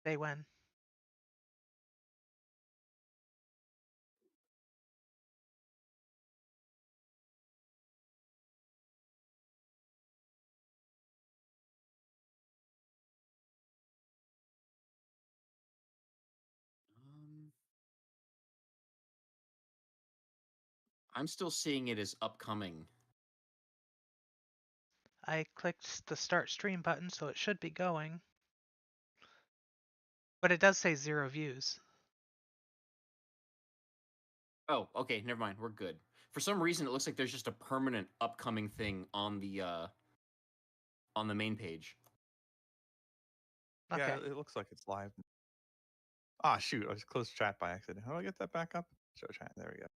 They win. Um, I'm still seeing it as upcoming. I clicked the start stream button, so it should be going. But it does say 0 views. Oh, okay, never mind. We're good. For some reason, it looks like there's just a permanent upcoming thing on the main page. Yeah, Okay. it looks like it's live. Ah, shoot! I just closed chat by accident. How do I get that back up? Show chat. There we go.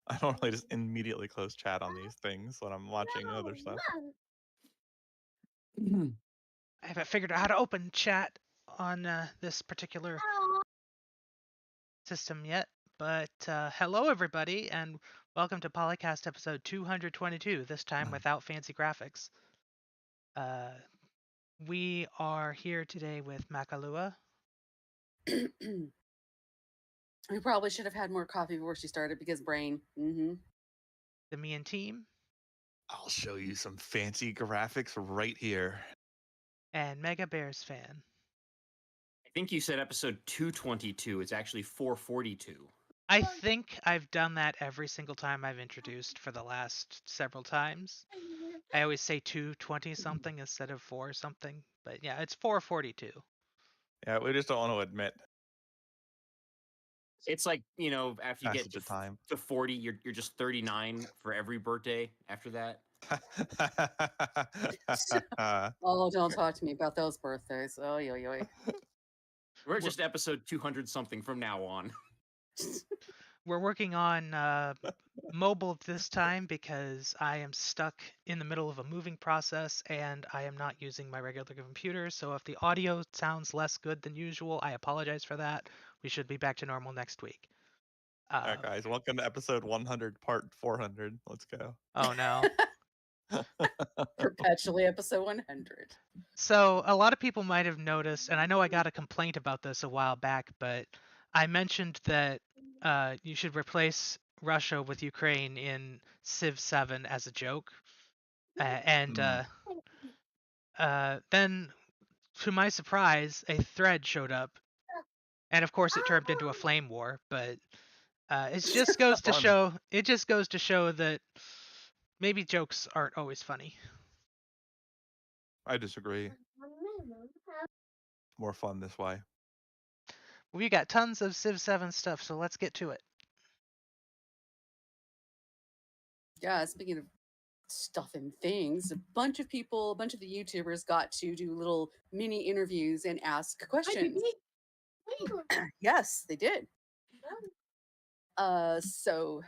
I normally just immediately close chat on these things when I'm watching other stuff. I haven't figured out how to open chat on this particular system yet. But hello, everybody, and welcome to PolyCast episode 222, this time without fancy graphics. We are here today with Makalua. We probably should have had more coffee before she started because brain. The Mian team, I'll show you some fancy graphics right here. and Mega Bears fan. I think you said episode 222. It's actually 442. I think I've done that every single time I've introduced for the last several times. I always say 220 something instead of 4 something, but yeah, it's 442. Yeah, we just don't want to admit. It's like, after you get Passage of time. to 40, you're just 39 for every birthday after that. Oh, don't talk to me about those birthdays. Oh, yo, yo. We're just episode 200 something from now on. We're working on mobile this time because I am stuck in the middle of a moving process and I am not using my regular computer. So if the audio sounds less good than usual, I apologize for that. We should be back to normal next week. All right, guys, welcome to episode 100, part 400. Let's go. Oh no. Perpetually episode 100. So a lot of people might have noticed, and I know I got a complaint about this a while back, but I mentioned that you should replace Russia with Ukraine in Civ 7 as a joke. And then, to my surprise, a thread showed up, and of course it turned into a flame war. But it just goes to show. It just goes to show that maybe jokes aren't always funny. I disagree. More fun this way. We got tons of Civ 7 stuff, so let's get to it. Yeah, speaking of stuff and things, a bunch of the YouTubers got to do little mini interviews and ask questions. Yes, they did. So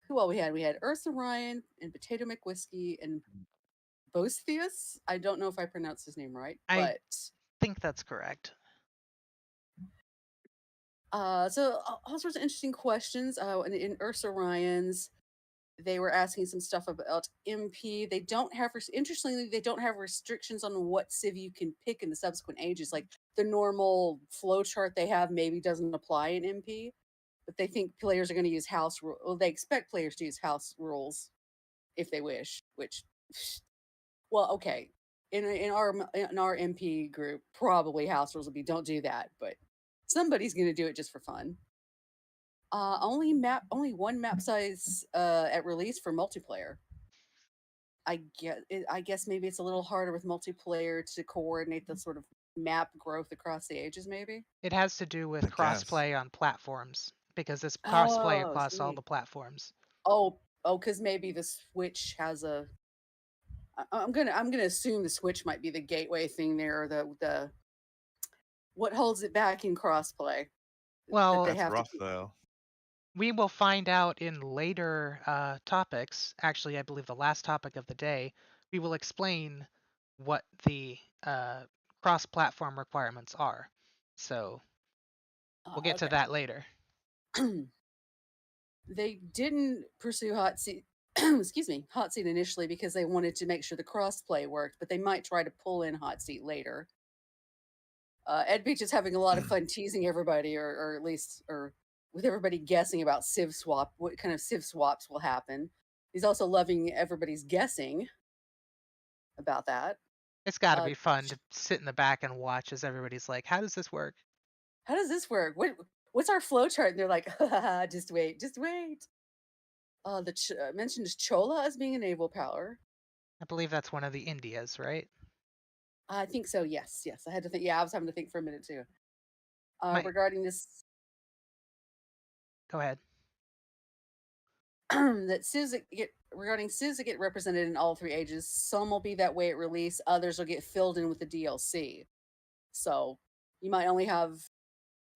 who all we had? We had Ursa Ryan and Potato McWhiskey and Bostius. I don't know if I pronounced his name right, I but think that's correct. so all sorts of interesting questions. In Ursa Ryan's, they were asking some stuff about MP. They don't have, interestingly, they don't have restrictions on what civ you can pick in the subsequent ages. Like the normal flow chart they have maybe doesn't apply in MP, but they think players are going to use house rules. Well, they expect players to use house rules if they wish. Which, well, okay, in our MP group, probably house rules will be don't do that, but somebody's going to do it just for fun. Only one map size at release for multiplayer. I guess maybe it's a little harder with multiplayer to coordinate the sort of map growth across the ages. Maybe It has to do with I guess. crossplay on platforms because it's crossplay Oh, across all see. the platforms. Oh, because maybe the Switch has a. I'm gonna assume the Switch might be the gateway thing there, or the what holds it back in crossplay. Well, they That's have to rough, keep- though. we will find out in later topics. Actually, I believe the last topic of the day, we will explain what the cross-platform requirements are. So we'll get to Okay. that later. They didn't pursue hot seat hot seat initially because they wanted to make sure the crossplay worked, but they might try to pull in hot seat later. Ed Beach is having a lot of fun teasing everybody, or at least, or with everybody guessing about Civ swap, what kind of Civ swaps will happen. He's also loving everybody's guessing about that. It's got to Uh, be fun to sit in the back and watch as everybody's like, "How does this work?" how does this work? What's our flow chart? And they're like, just wait, just wait. Mentioned Chola as being a naval power. I believe that's one of the Indias, right? I think so. Yes, yes. I had to think. Yeah, I was having to think for a minute too. My, Regarding this, go ahead. that civs that get regarding civs that get represented in all three ages. Some will be that way at release. Others will get filled in with the DLC. So you might only have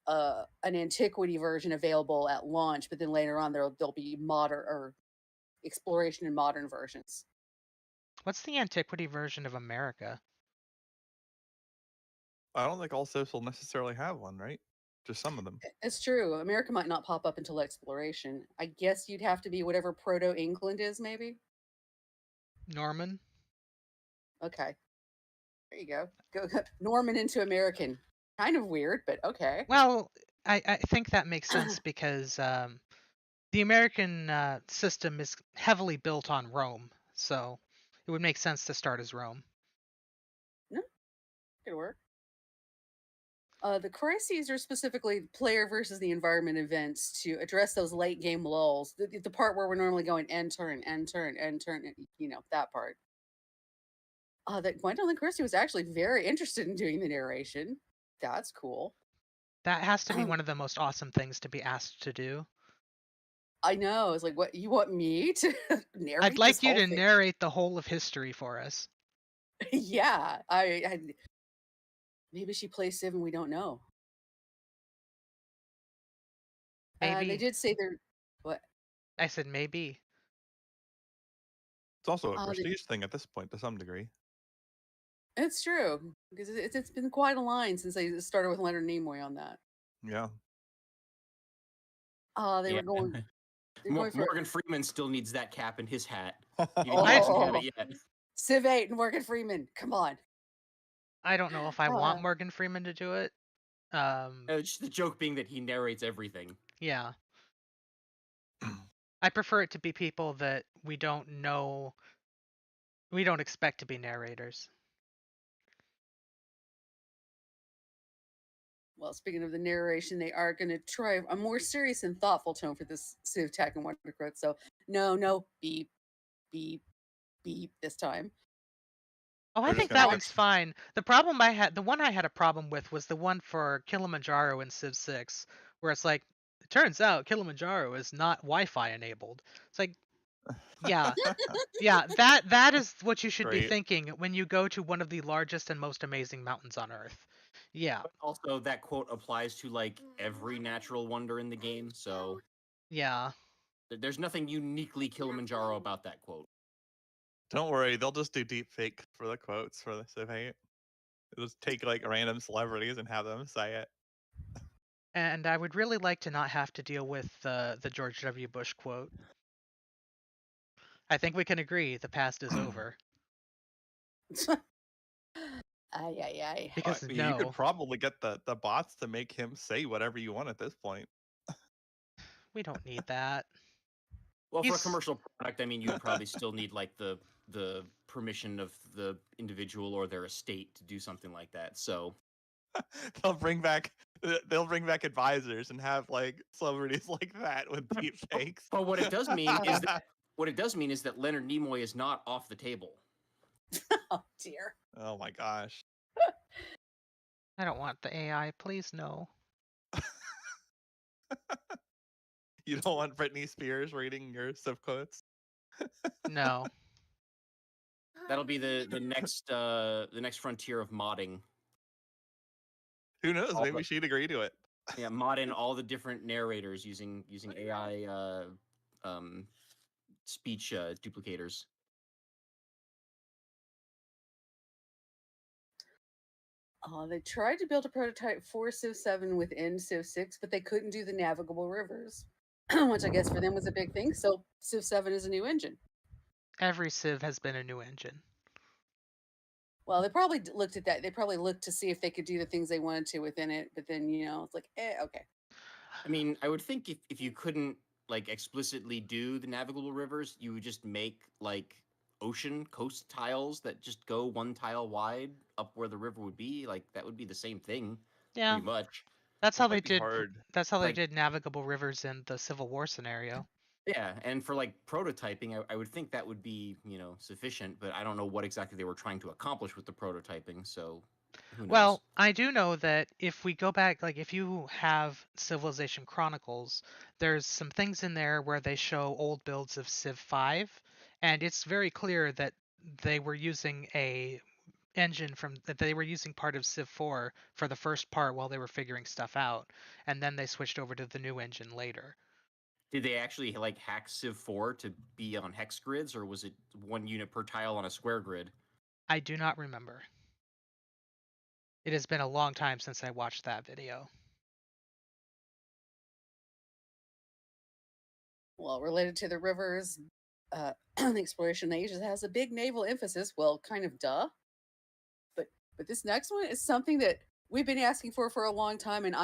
an antiquity version available at launch, but then later on there'll be modern or exploration and modern versions. What's the antiquity version of America? I don't think all Civs will necessarily have one, right? Just some of them. It's true. America might not pop up until exploration. I guess you'd have to be whatever Proto England is, maybe. Norman? Okay, there you go. Go Norman into American. Kind of weird, but okay. Well, I think that makes sense because the American system is heavily built on Rome, so it would make sense to start as Rome. No, could work. The crises are specifically player versus the environment events to address those late game lulls. The part where we're normally going end turn, end turn, end turn, you know, that part. That Gwendolyn Christie was actually very interested in doing the narration. That's cool. That has to be one of the most awesome things to be asked to do. I know. It's like, what, you want me to narrate I'd this like you whole to thing? narrate the whole of history for us. Yeah, maybe she plays Civ and we don't know. They Maybe. did say they're what? I said maybe. It's also a They- prestige thing at this point to some degree. It's true because it's been quite a line since they started with Leonard Nimoy on that. Yeah. They Yeah. were going. They're going for Morgan Freeman still needs that cap in his hat. He Oh. doesn't have it yet. Civ 8 and Morgan Freeman. Come on. I don't know if I want Morgan Freeman to do it. Just the joke being that he narrates everything. Yeah. I prefer it to be people that we don't know, we don't expect to be narrators. Well, speaking of the narration, they are going to try a more serious and thoughtful tone for this Civ Tech and Wonder Growth. So, no, beep, beep, beep this time. Oh, I They're just think gonna that fix one's it. fine. The one I had a problem with was the one for Kilimanjaro in Civ 6, where it's like, it turns out Kilimanjaro is not Wi-Fi enabled. It's like, yeah, yeah, that is what you should be Great. thinking when you go to one of the largest and most amazing mountains on Earth. Yeah, But also, that quote applies to like every natural wonder in the game, so yeah. there's nothing uniquely Kilimanjaro about that quote. Don't worry, they'll just do deep fake for the quotes for the Civ 8. They'll just take like random celebrities and have them say it. And I would really like to not have to deal with the George W. Bush quote. I think we can agree the past is over. Ay. Because You no, could probably get the bots to make him say whatever you want at this point. we don't need that. Well, for a He's- commercial product, I mean, you would probably still need like the permission of the individual or their estate to do something like that. So They'll bring back advisors and have like celebrities like that with deep fakes. but what it does mean is that Leonard Nimoy is not off the table. Oh dear. Oh my gosh. I don't want the AI, please no. You don't want Britney Spears reading your Civ quotes? No. That'll be the next frontier of modding. Who knows? All Maybe the- she'd agree to it. Yeah, mod in all the different narrators using AI speech duplicators. They tried to build a prototype for Civ 7 within Civ 6, but they couldn't do the navigable rivers, which I guess for them was a big thing. So Civ 7 is a new engine. Every Civ has been a new engine. Well, they probably looked at that. They probably looked to see if they could do the things they wanted to within it, but then it's like, okay. I mean, I would think if you couldn't like explicitly do the navigable rivers, you would just make like ocean coast tiles that just go one tile wide up where the river would be. Like that would be the same thing, Yeah, pretty much. that's It how they might be did. hard. That's how they Like did navigable rivers in the Civil War scenario. yeah, and for like prototyping, I would think that would be sufficient. But I don't know what exactly they were trying to accomplish with the prototyping. So who knows? Well, I do know that if we go back, like if you have Civilization Chronicles, there's some things in there where they show old builds of Civ 5, and it's very clear that they were using a engine from that they were using part of Civ 4 for the first part while they were figuring stuff out, and then they switched over to the new engine later. Did they actually like hack Civ 4 to be on hex grids, or was it one unit per tile on a square grid? I do not remember. It has been a long time since I watched that video. Well, related to the rivers, the exploration age has a big naval emphasis. Well, kind of duh. But this next one is something that we've been asking for a long time, and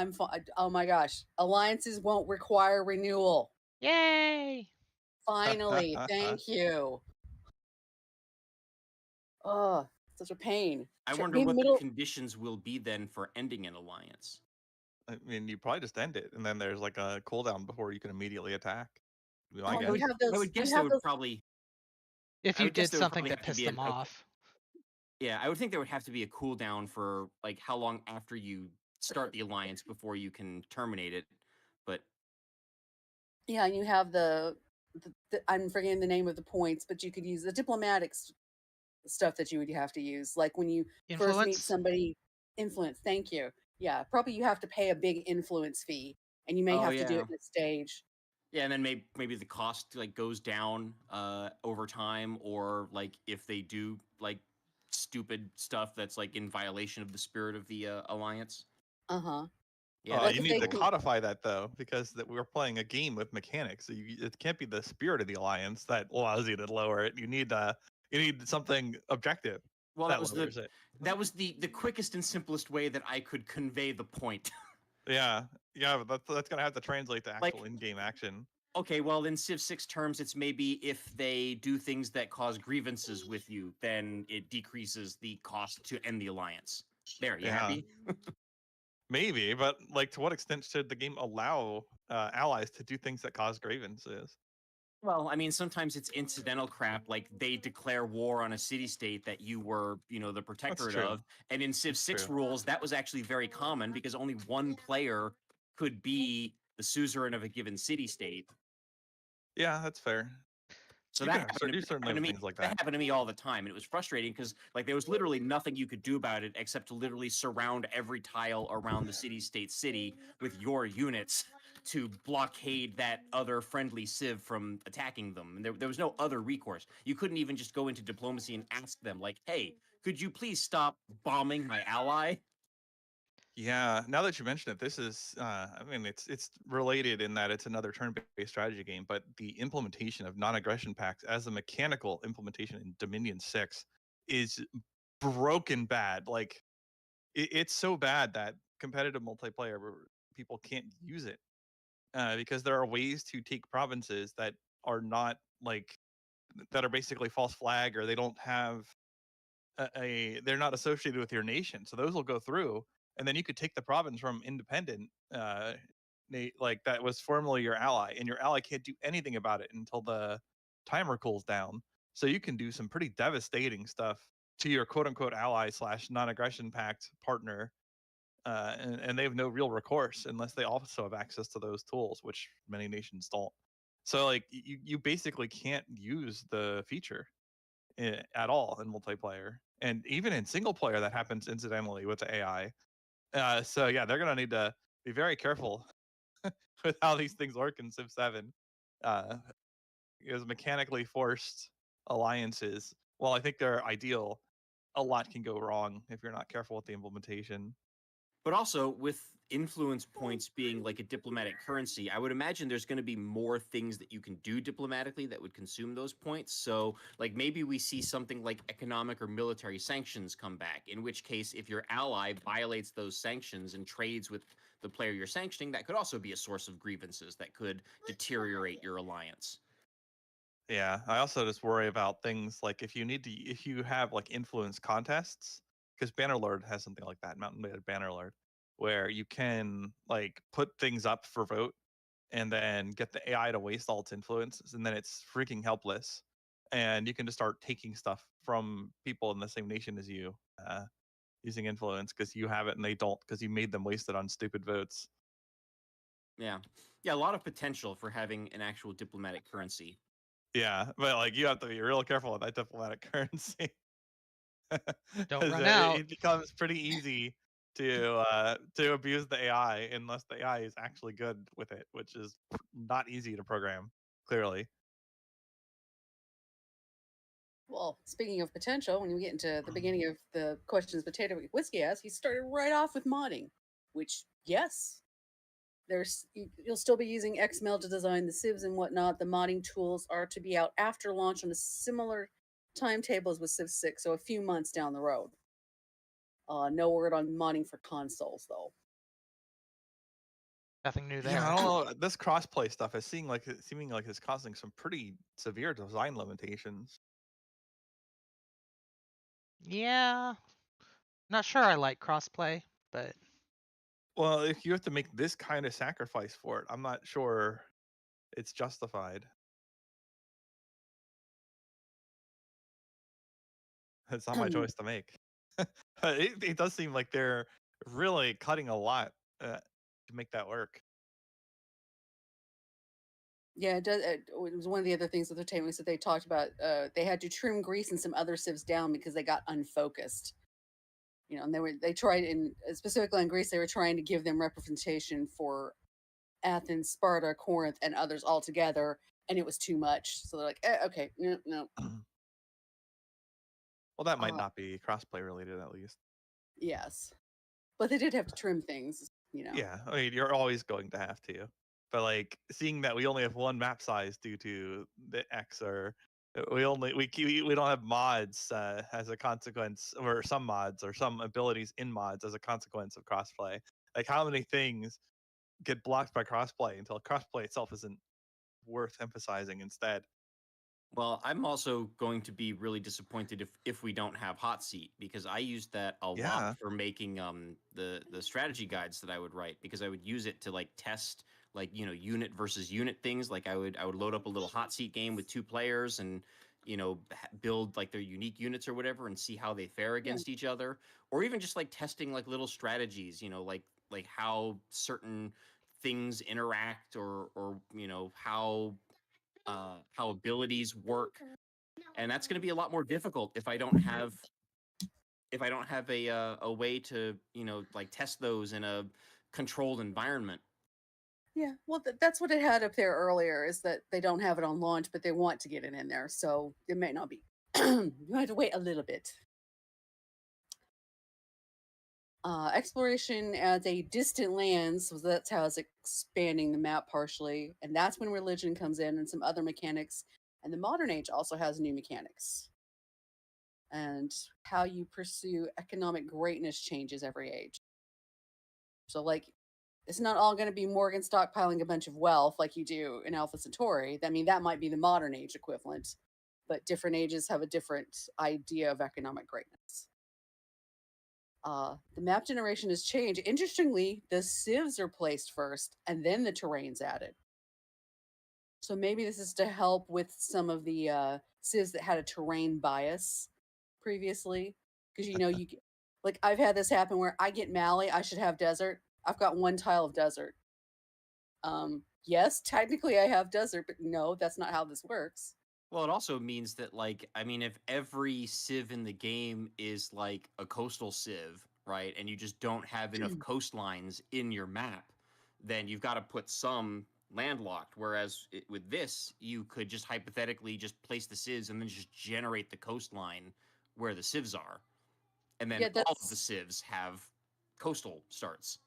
oh my gosh, alliances won't require renewal. Yay! Finally, thank you. Oh, such a pain. I wonder Being what the middle. conditions will be then for ending an alliance. I mean, you probably just end it, and then there's like a cooldown before you can immediately attack. Would be my Oh, guess. you have I those. would guess You there have would those. probably. If I you would guess did there would something probably that have to pissed be them off. yeah, I would think there would have to be a cooldown for like how long after you start the alliance before you can terminate it. But Yeah, and you have I'm forgetting the name of the points, but you could use the diplomatic stuff that you would have to use, like when you first meet Influence? somebody. Influence. Thank you. Yeah, probably you have to pay a big influence fee, and you may oh have to do yeah, it in a stage. yeah, and then maybe the cost like goes down over time, or like if they do like stupid stuff that's like in violation of the spirit of the alliance. Uh huh. Yeah, that'd Like You be if need they to cool. can. codify that though, because we're playing a game with mechanics. So it can't be the spirit of the alliance that allows you to lower it. You need something objective Well, that lowers it. that was the quickest and simplest way that I could convey the point. Yeah, yeah, but that's gonna have to translate to Like, actual in-game action. okay, well, in Civ 6 terms, it's maybe if they do things that cause grievances with you, then it decreases the cost to end the alliance. There, you Yeah, happy? maybe, but like, to what extent should the game allow allies to do things that cause grievances? Well, I mean, sometimes it's incidental crap, like they declare war on a city state that you were, the That's protectorate true. of. And in Civ That's 6 true. rules, that was actually very common because only one player could be the suzerain of a given city state. Yeah, that's fair. So You that can happened, do that certain happened to me. things like That that. happened to me all the time, and it was frustrating because like there was literally nothing you could do about it except to literally surround every tile around the city-state city with your units to blockade that other friendly civ from attacking them. And there was no other recourse. You couldn't even just go into diplomacy and ask them, like, "Hey, could you please stop bombing my ally?" Yeah, now that you mention it, this is I mean it's related in that it's another turn-based strategy game, but the implementation of non-aggression pacts as a mechanical implementation in Dominion 6 is broken bad. Like it's so bad that competitive multiplayer people can't use it because there are ways to take provinces that are not like that are basically false flag, or they don't have they're not associated with your nation, so those will go through, and then you could take the province from independent like that was formerly your ally, and your ally can't do anything about it until the timer cools down. So you can do some pretty devastating stuff to your quote unquote ally slash non-aggression pact partner, and they have no real recourse unless they also have access to those tools, which many nations don't. So like you basically can't use the feature at all in multiplayer, and even in single player that happens incidentally with the AI. So yeah, they're gonna need to be very careful with how these things work in Civ 7, uh, because mechanically forced alliances, while I think they're ideal, a lot can go wrong if you're not careful with the implementation. But also with influence points being like a diplomatic currency, I would imagine there's going to be more things that you can do diplomatically that would consume those points. So, like, maybe we see something like economic or military sanctions come back, in which case, if your ally violates those sanctions and trades with the player you're sanctioning, that could also be a source of grievances that could deteriorate your alliance. Yeah, I also just worry about things like if you have like influence contests, because Bannerlord has something like that, Mountain Blade Bannerlord, where you can like put things up for vote and then get the AI to waste all its influences, and then it's freaking helpless. And you can just start taking stuff from people in the same nation as you, using influence because you have it and they don't because you made them waste it on stupid votes. Yeah. Yeah, a lot of potential for having an actual diplomatic currency. Yeah, but like you have to be real careful with that diplomatic currency. Don't 'Cause, run out. it becomes pretty easy to abuse the AI unless the AI is actually good with it, which is not easy to program, clearly. Well, speaking of potential, when we get into the beginning of the questions Potato Whiskey asked, he started right off with modding, which, yes, you'll still be using XML to design the sieves and whatnot. The modding tools are to be out after launch on a similar timetable as with Civ 6, so a few months down the road. No word on modding for consoles, though. Nothing new Yeah, there. I don't know. This crossplay stuff is seeming like it's causing some pretty severe design limitations. Yeah, not sure I like crossplay, but Well, if you have to make this kind of sacrifice for it, I'm not sure it's justified. It's not my choice to make. But it does seem like they're really cutting a lot to make that work. Yeah, it does. It was one of the other things with the Tamus that they talked about. They had to trim Greece and some other civs down because they got unfocused. You know, and they tried in specifically in Greece, they were trying to give them representation for Athens, Sparta, Corinth, and others all together, and it was too much. So they're like, okay, no, no. Well, that might Uh, not be crossplay related, at least. yes, but they did have to trim things. You know. Yeah, I mean, you're always going to have to. But like seeing that we only have one map size due to the X, or we don't have mods as a consequence, or some mods or some abilities in mods as a consequence of crossplay. Like how many things get blocked by crossplay until crossplay itself isn't worth emphasizing instead? Well, I'm also going to be really disappointed if we don't have hot seat, because I used that a lot Yeah. for making the strategy guides that I would write, because I would use it to like test like unit versus unit things. Like I would load up a little hot seat game with 2 players and build like their unique units or whatever and see how they fare Yeah. against each other, or even just like testing like little strategies, like how certain things interact, or how abilities work. And that's going to be a lot more difficult if I don't have a way to like test those in a controlled environment. Yeah, well, that's what it had up there earlier. Is that they don't have it on launch, but they want to get it in there, so it may not be. You have to wait a little bit. Exploration as a distant lands, so that's how it's expanding the map partially, and that's when religion comes in and some other mechanics. And the modern age also has new mechanics, and how you pursue economic greatness changes every age. So, like, it's not all going to be Morgan stockpiling a bunch of wealth like you do in Alpha Centauri. I mean, that might be the modern age equivalent, but different ages have a different idea of economic greatness. The map generation has changed. Interestingly, the civs are placed first and then the terrain's added. So maybe this is to help with some of the civs that had a terrain bias previously. Because like I've had this happen where I get Mali, I should have desert. I've got one tile of desert. Yes, technically I have desert, but no, that's not how this works. Well, it also means that, like, I mean, if every civ in the game is like a coastal civ, right, and you just don't have enough coastlines in your map, then you've got to put some landlocked. Whereas with this, you could just hypothetically just place the civs and then just generate the coastline where the civs are, and then Yeah, all of the that's civs have coastal starts.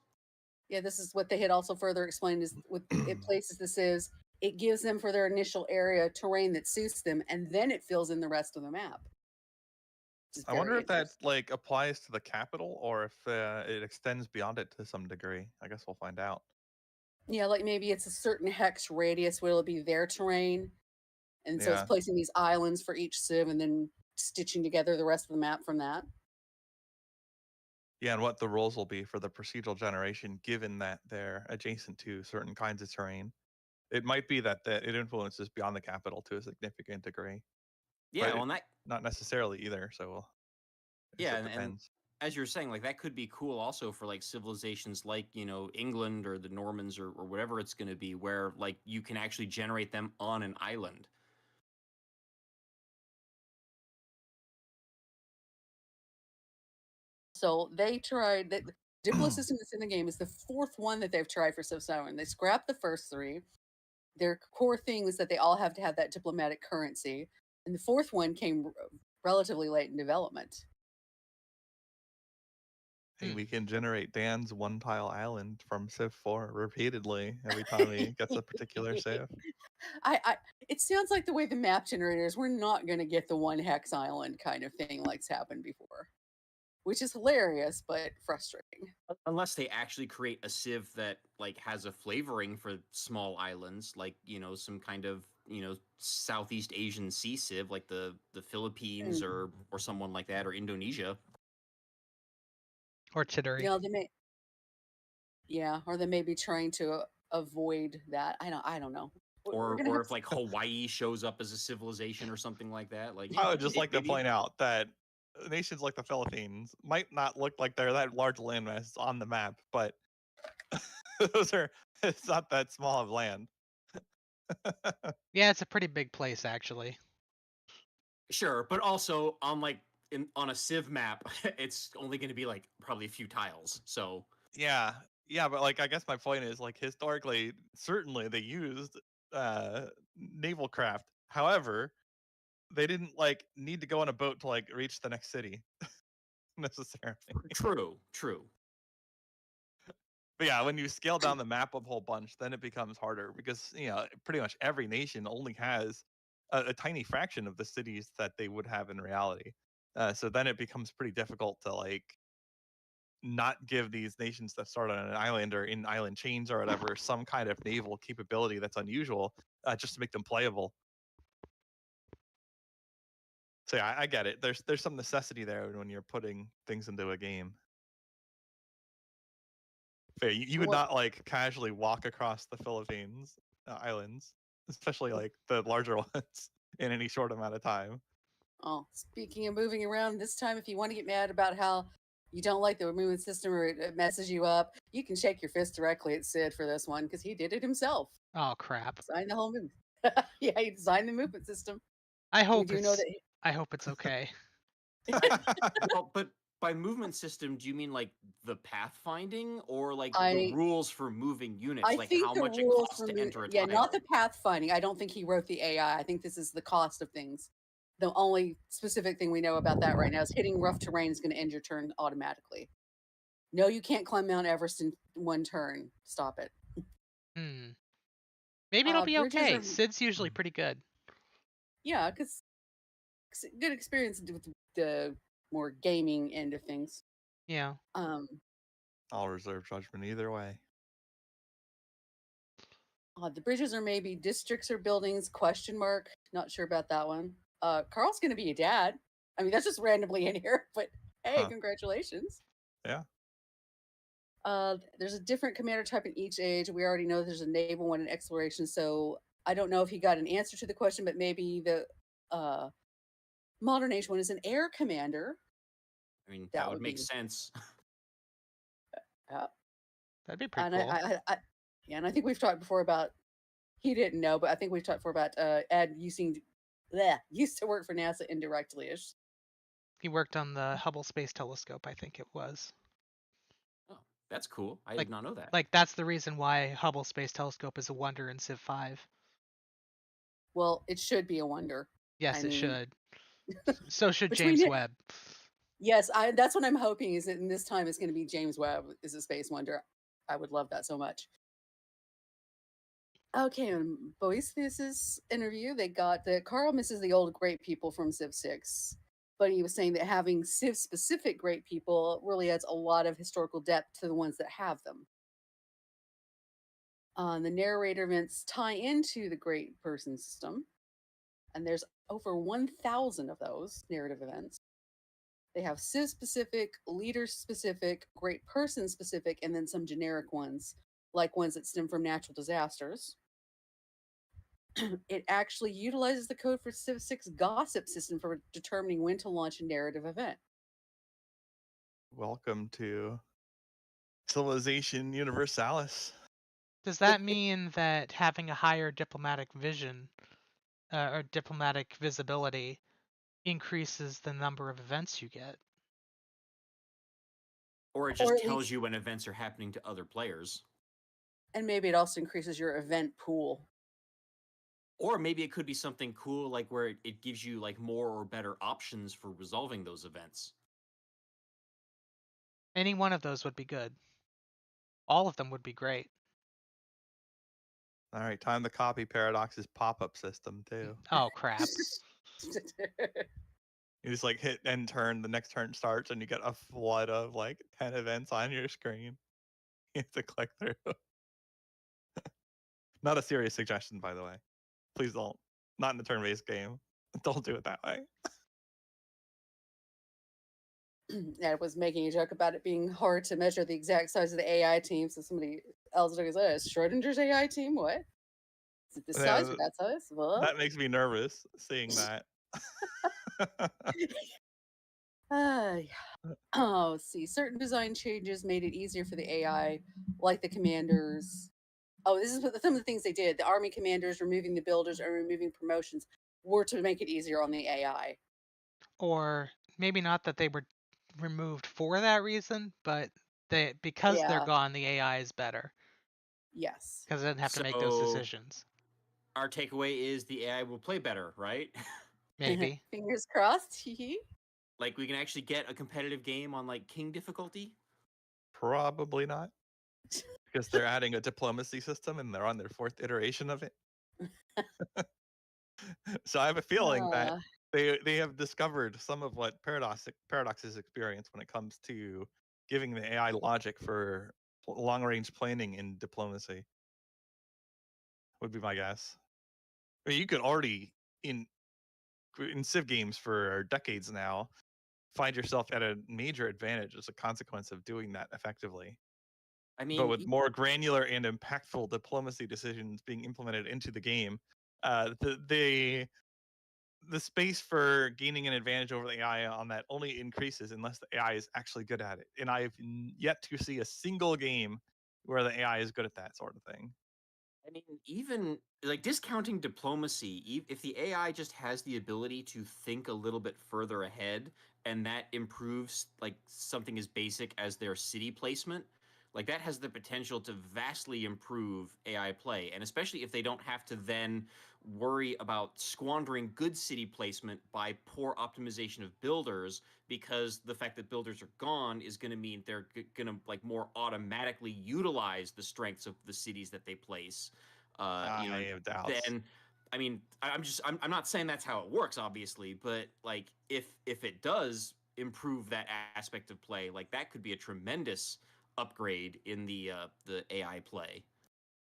Yeah, this is what they had also further explained is with it places this is, it gives them for their initial area terrain that suits them, and then it fills in the rest of the map. Which is I wonder very if that interesting. like applies to the capital or if it extends beyond it to some degree. I guess we'll find out. Yeah, like maybe it's a certain hex radius where it'll be their terrain. And so it's Yeah. placing these islands for each civ and then stitching together the rest of the map from that. Yeah, and what the rules will be for the procedural generation, given that they're adjacent to certain kinds of terrain. It might be that it influences beyond the capital to a significant degree, Yeah, but well, and that not necessarily either. So I guess yeah, it and depends. as you're saying, like that could be cool also for like civilizations like England or the Normans or whatever it's going to be, where like you can actually generate them on an island. So they tried that. Diplo system that's in the game is the fourth one that they've tried for Civ 7. They scrapped the first three. Their core thing was that they all have to have that diplomatic currency. And the fourth one came relatively late in development. Hey, we can generate Dan's one tile island from Civ 4 repeatedly every time he gets a particular Civ. It sounds like the way the map generators, we're not going to get the one hex island kind of thing like's happened before, which is hilarious but frustrating. Unless they actually create a civ that like has a flavoring for small islands, like some kind of Southeast Asian sea civ, like the Philippines or someone like that, or Indonesia, Or Chittery. Yeah, or they may be trying to avoid that. I don't know. We're gonna or have if like Hawaii shows up as a civilization or something like that. Like I would just like to maybe. point out that nations like the Philippines might not look like they're that large landmass on the map, but it's not that small of land. Yeah, it's a pretty big place actually. Sure, but also on like on a civ map, it's only going to be like probably a few tiles. So Yeah, but like I guess my point is like historically, certainly they used naval craft. However, they didn't like need to go on a boat to like reach the next city necessarily. true. But yeah, when you scale down the map a whole bunch, then it becomes harder because pretty much every nation only has a tiny fraction of the cities that they would have in reality. So then it becomes pretty difficult to like not give these nations that start on an island or in island chains or whatever some kind of naval capability that's unusual, just to make them playable. So yeah, I get it. There's some necessity there when you're putting things into a game. Fair, you would Well- not like casually walk across the Philippines islands, especially like the larger ones, in any short amount of time. Oh, speaking of moving around, this time if you want to get mad about how you don't like the movement system or it messes you up, you can shake your fist directly at Sid for this one because he did it himself. Oh crap. Designed the whole movement. Yeah, he designed the movement system. I We hope do it's know that. I hope it's okay. Well, but by movement system, do you mean like the pathfinding or like the I rules for moving units, I like think how the much it rules costs for to enter a yeah, tile? not the pathfinding. I don't think he wrote the AI. I think this is the cost of things. The only specific thing we know about that right now is hitting rough terrain is going to end your turn automatically. No, you can't climb Mount Everest in one turn. Stop it. Maybe it'll be Bridges okay. are Sid's usually pretty good. yeah, because good experience with the more gaming end of things. Yeah. I'll reserve judgment either way. The bridges are maybe districts or buildings? Question mark. Not sure about that one. Carl's going to be a dad. I mean, that's just randomly in here, but hey, congratulations. Yeah. There's a different commander type in each age. We already know there's a naval one in exploration, so I don't know if he got an answer to the question, but maybe the modern age one is an air commander. I mean, That that would would make be- sense. That'd be pretty And cool. yeah, and I think we've talked before about he didn't know, but I think we've talked before about Ed used to work for NASA indirectly-ish. He worked on the Hubble Space Telescope, I think it was. Oh, that's cool. I did not know that. Like that's the reason why Hubble Space Telescope is a wonder in Civ 5. Well, it should be a wonder. Yes, I it mean, should. So should between James it- Webb. Yes, that's what I'm hoping is that in this time it's going to be James Webb is a space wonder. I would love that so much. Okay, boys, this is interview. They got that Carl misses the old great people from Civ 6, but he was saying that having Civ specific great people really adds a lot of historical depth to the ones that have them. The narrator events tie into the great person system, and there's over 1,000 of those narrative events. They have Civ specific, leader specific, great person specific, and then some generic ones, like ones that stem from natural disasters. It actually utilizes the code for Civ 6 gossip system for determining when to launch a narrative event. Welcome to Civilization Universalis. Does that mean that having a higher diplomatic vision or diplomatic visibility increases the number of events you get? Or it Or just at tells least, you when events are happening to other players. and maybe it also increases your event pool. Or maybe it could be something cool like where it gives you like more or better options for resolving those events. Any one of those would be good. All of them would be great. All right, time to copy Paradox's pop-up system too. Oh, crap. You just like hit end turn, the next turn starts, and you get a flood of like 10 events on your screen. You have to click through. Not a serious suggestion, by the way. Please don't. Not in a turn-based game. Don't do it that way. I was making a joke about it being hard to measure the exact size of the AI team. So somebody else goes, Schrodinger's AI team? What? Is it this size or Yeah, that size? What? that makes me nervous seeing that. Yeah. Oh, let's see. Certain design changes made it easier for the AI, like the commanders. Oh, this is some of the things they did. The army commanders removing the builders and removing promotions were to make it easier on the AI. Or maybe not that they were removed for that reason, but because they're Yeah. gone, the AI is better Yes. because it doesn't have to make those So decisions. our takeaway is the AI will play better, right? Maybe. Fingers crossed. Hee. Like we can actually get a competitive game on like king difficulty. Probably not, because they're adding a diplomacy system and they're on their 4th iteration of it. So I have a feeling that Uh, they have discovered some of what Paradox's experience when it comes to giving the AI logic for long range planning in diplomacy. Would be my guess. I mean, you could already in Civ games for decades now find yourself at a major advantage as a consequence of doing that effectively. I But mean, with more granular and impactful diplomacy decisions being implemented into the game, the space for gaining an advantage over the AI on that only increases unless the AI is actually good at it. And I've yet to see a single game where the AI is good at that sort of thing. I mean, even like discounting diplomacy, if the AI just has the ability to think a little bit further ahead and that improves like something as basic as their city placement, like that has the potential to vastly improve AI play. And especially if they don't have to then worry about squandering good city placement by poor optimization of builders, because the fact that builders are gone is going to mean they're going to like more automatically utilize the strengths of the cities that they place. I You know, have doubts. then I mean, I'm not saying that's how it works, obviously, but like if it does improve that aspect of play, like that could be a tremendous upgrade in the AI play.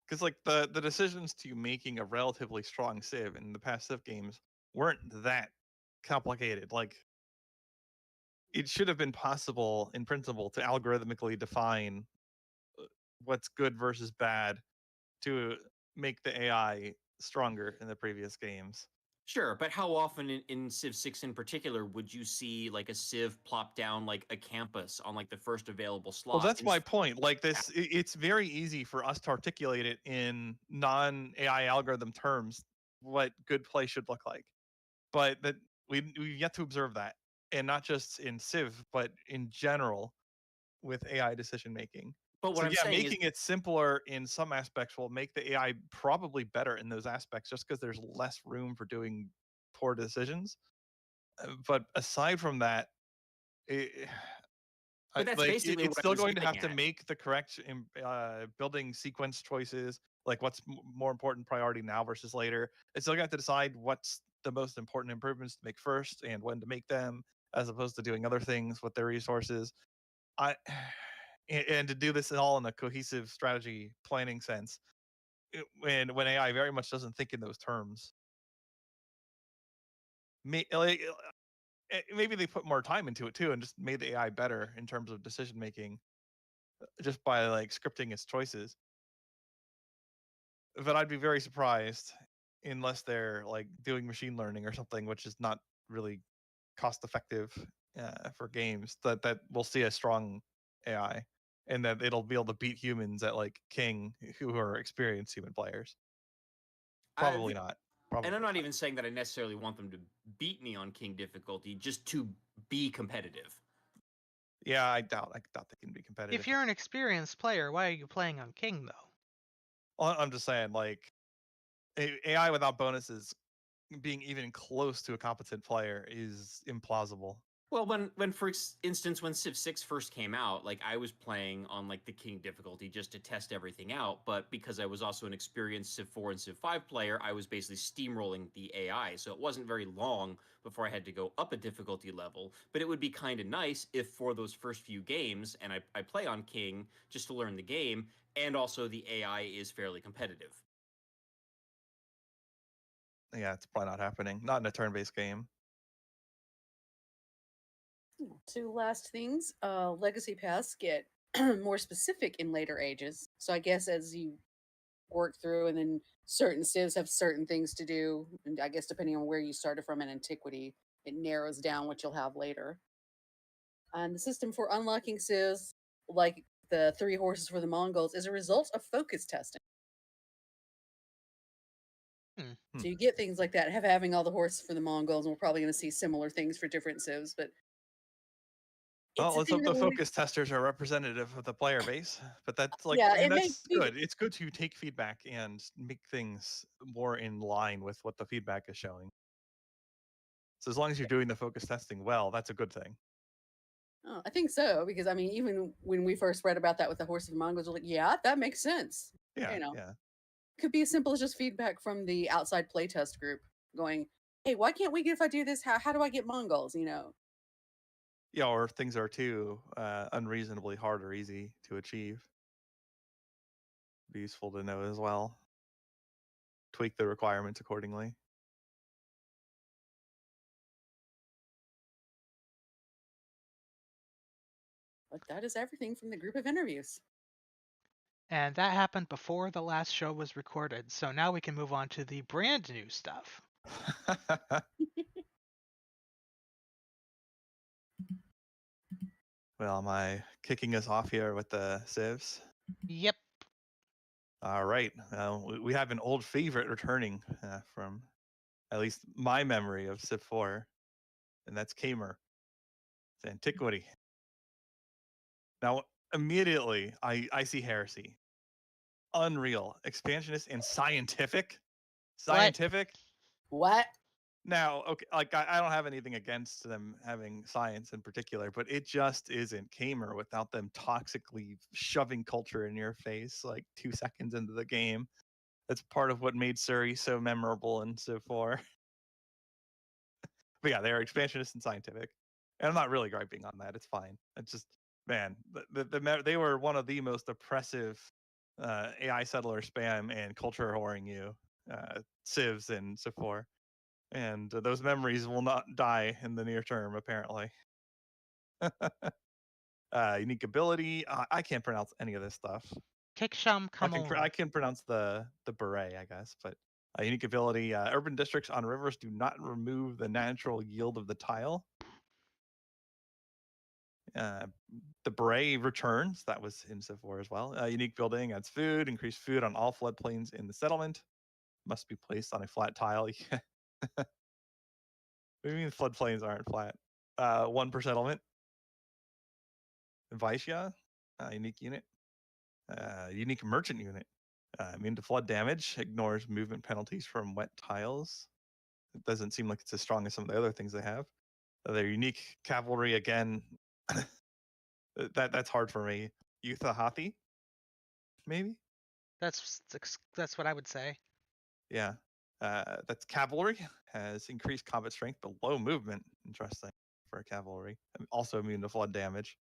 Because like the decisions to making a relatively strong Civ in the past Civ games weren't that complicated. Like it should have been possible in principle to algorithmically define what's good versus bad to make the AI stronger in the previous games. Sure, but how often in Civ 6 in particular would you see like a Civ plop down like a campus on like the first available Well, slot? that's my point. Like this, it's very easy for us to articulate it in non-AI algorithm terms what good play should look like, but that we've yet to observe that, and not just in Civ, but in general with AI decision making. But what So I'm yeah, saying is, making it simpler in some aspects will make the AI probably better in those aspects, just because there's less room for doing poor decisions. But aside from that, it, But that's like basically it's what I still was going to have getting to at. make the correct building sequence choices, like what's more important priority now versus later. It's still going to have to decide what's the most important improvements to make first and when to make them, as opposed to doing other things with their resources. I and to do this all in a cohesive strategy planning sense, when AI very much doesn't think in those terms. Maybe they put more time into it too and just made the AI better in terms of decision making just by like scripting its choices. But I'd be very surprised unless they're like doing machine learning or something, which is not really cost effective for games. That we'll see a strong AI and that it'll be able to beat humans at like King, who are experienced human players. Probably not. Probably And I'm not not. even saying that I necessarily want them to beat me on King difficulty, just to be competitive. Yeah, I doubt they can be competitive. If you're an experienced player, why are you playing on King though? Well, I'm just saying, like AI without bonuses being even close to a competent player is implausible. Well, when for instance, when Civ 6 first came out, like I was playing on like the King difficulty just to test everything out, but because I was also an experienced Civ 4 and Civ 5 player, I was basically steamrolling the AI. So it wasn't very long before I had to go up a difficulty level, but it would be kind of nice if for those first few games, and I play on King just to learn the game, and also the AI is fairly competitive. Yeah, it's probably not happening. Not in a turn-based game. Two last things. Legacy paths get more specific in later ages. So I guess as you work through, and then certain civs have certain things to do, and I guess depending on where you started from in antiquity, it narrows down what you'll have later. And the system for unlocking civs, like the 3 horses for the Mongols, is a result of focus testing. So you get things like that, having all the horses for the Mongols, and we're probably going to see similar things for different civs, but Well, it's a let's thing hope the that focus testers are representative of the player base. But that's like, yeah, I mean, it may that's be. good. It's good to take feedback and make things more in line with what the feedback is showing. So as long as you're doing the focus testing well, that's a good thing. Oh, I think so, because I mean, even when we first read about that with the horse of the Mongols, we're like, yeah, that makes sense. Yeah, You know, yeah. could be as simple as just feedback from the outside playtest group going, hey, why can't we get, if I do this, how do I get Mongols? You know, Yeah, or things are too unreasonably hard or easy to achieve. Be useful to know as well. Tweak the requirements accordingly. but that is everything from the group of interviews. And that happened before the last show was recorded. So now we can move on to the brand new stuff. Well, am I kicking us off here with the civs? Yep. All right. We have an old favorite returning from at least my memory of Civ 4, and that's Kamer. It's antiquity. Now, immediately, I see heresy. Unreal, expansionist, and scientific. What? Scientific. What? Now, okay, like I don't have anything against them having science in particular, but it just isn't Kamer without them toxically shoving culture in your face like 2 seconds into the game. That's part of what made Suri so memorable in Civ 4. But yeah, they're expansionist and scientific. And I'm not really griping on that. It's fine. It's just, man, they were one of the most oppressive AI settler spam and culture whoring you civs in Civ 4. And those memories will not die in the near term, apparently. Unique ability. I can't pronounce any of this stuff. Kiksham I Kamon. can pronounce the beret, I guess, but unique ability. Urban districts on rivers do not remove the natural yield of the tile. The beret returns. That was in Civ 4 as well. Unique building adds food. Increase food on all floodplains in the settlement. Must be placed on a flat tile. What do you mean floodplains aren't flat? 1 per settlement. Vaishya, unique unit. Unique merchant unit. Immune to flood damage. Ignores movement penalties from wet tiles. It doesn't seem like it's as strong as some of the other things they have. Their unique cavalry, again, That's hard for me. Hathi, maybe. That's what I would say. Yeah. That's cavalry. Has increased combat strength but low movement. Interesting for cavalry. Also immune to flood damage.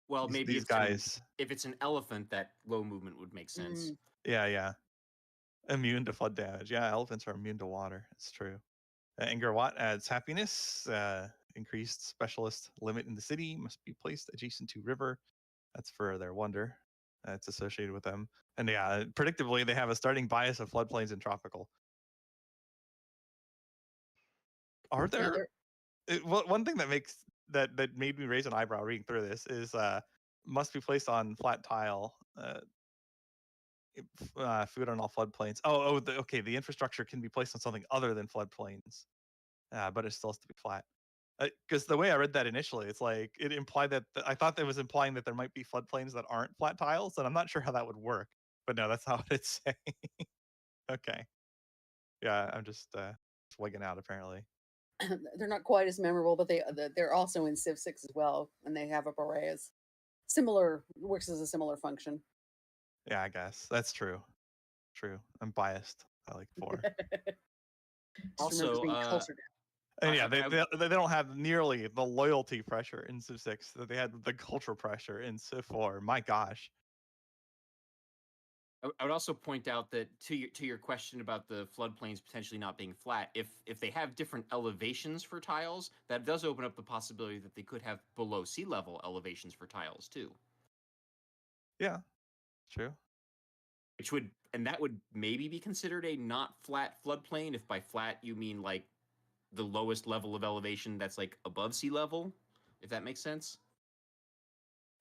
Well, maybe These guys. if it's an elephant, that low movement would make sense. Mm. Yeah. Immune to flood damage. Yeah, elephants are immune to water. It's true. Angerwatt adds happiness. Increased specialist limit in the city must be placed adjacent to river. That's for their wonder. That's associated with them. And yeah, predictably, they have a starting bias of floodplains and tropical. Are Yeah, there? One thing that makes that made me raise an eyebrow reading through this is must be placed on flat tile. Food on all floodplains. Okay. The infrastructure can be placed on something other than floodplains, but it still has to be flat. Because the way I read that initially, it's like it implied that I thought that was implying that there might be floodplains that aren't flat tiles, and I'm not sure how that would work. But no, that's not what it's saying. Okay. Yeah, I'm just wigging out apparently. they're not quite as memorable, but they're also in Civ 6 as well, and they have a beret as similar, works as a similar function. Yeah, I guess that's true. True. I'm biased. I like 4. Just remember Also, being cultured. And yeah, I- they don't have nearly the loyalty pressure in Civ 6 that they had the culture pressure in Civ 4. My gosh. I would also point out that to your question about the floodplains potentially not being flat, if they have different elevations for tiles, that does open up the possibility that they could have below sea level elevations for tiles too. Yeah, true. That would maybe be considered a not flat floodplain, if by flat you mean like the lowest level of elevation that's like above sea level, if that makes sense.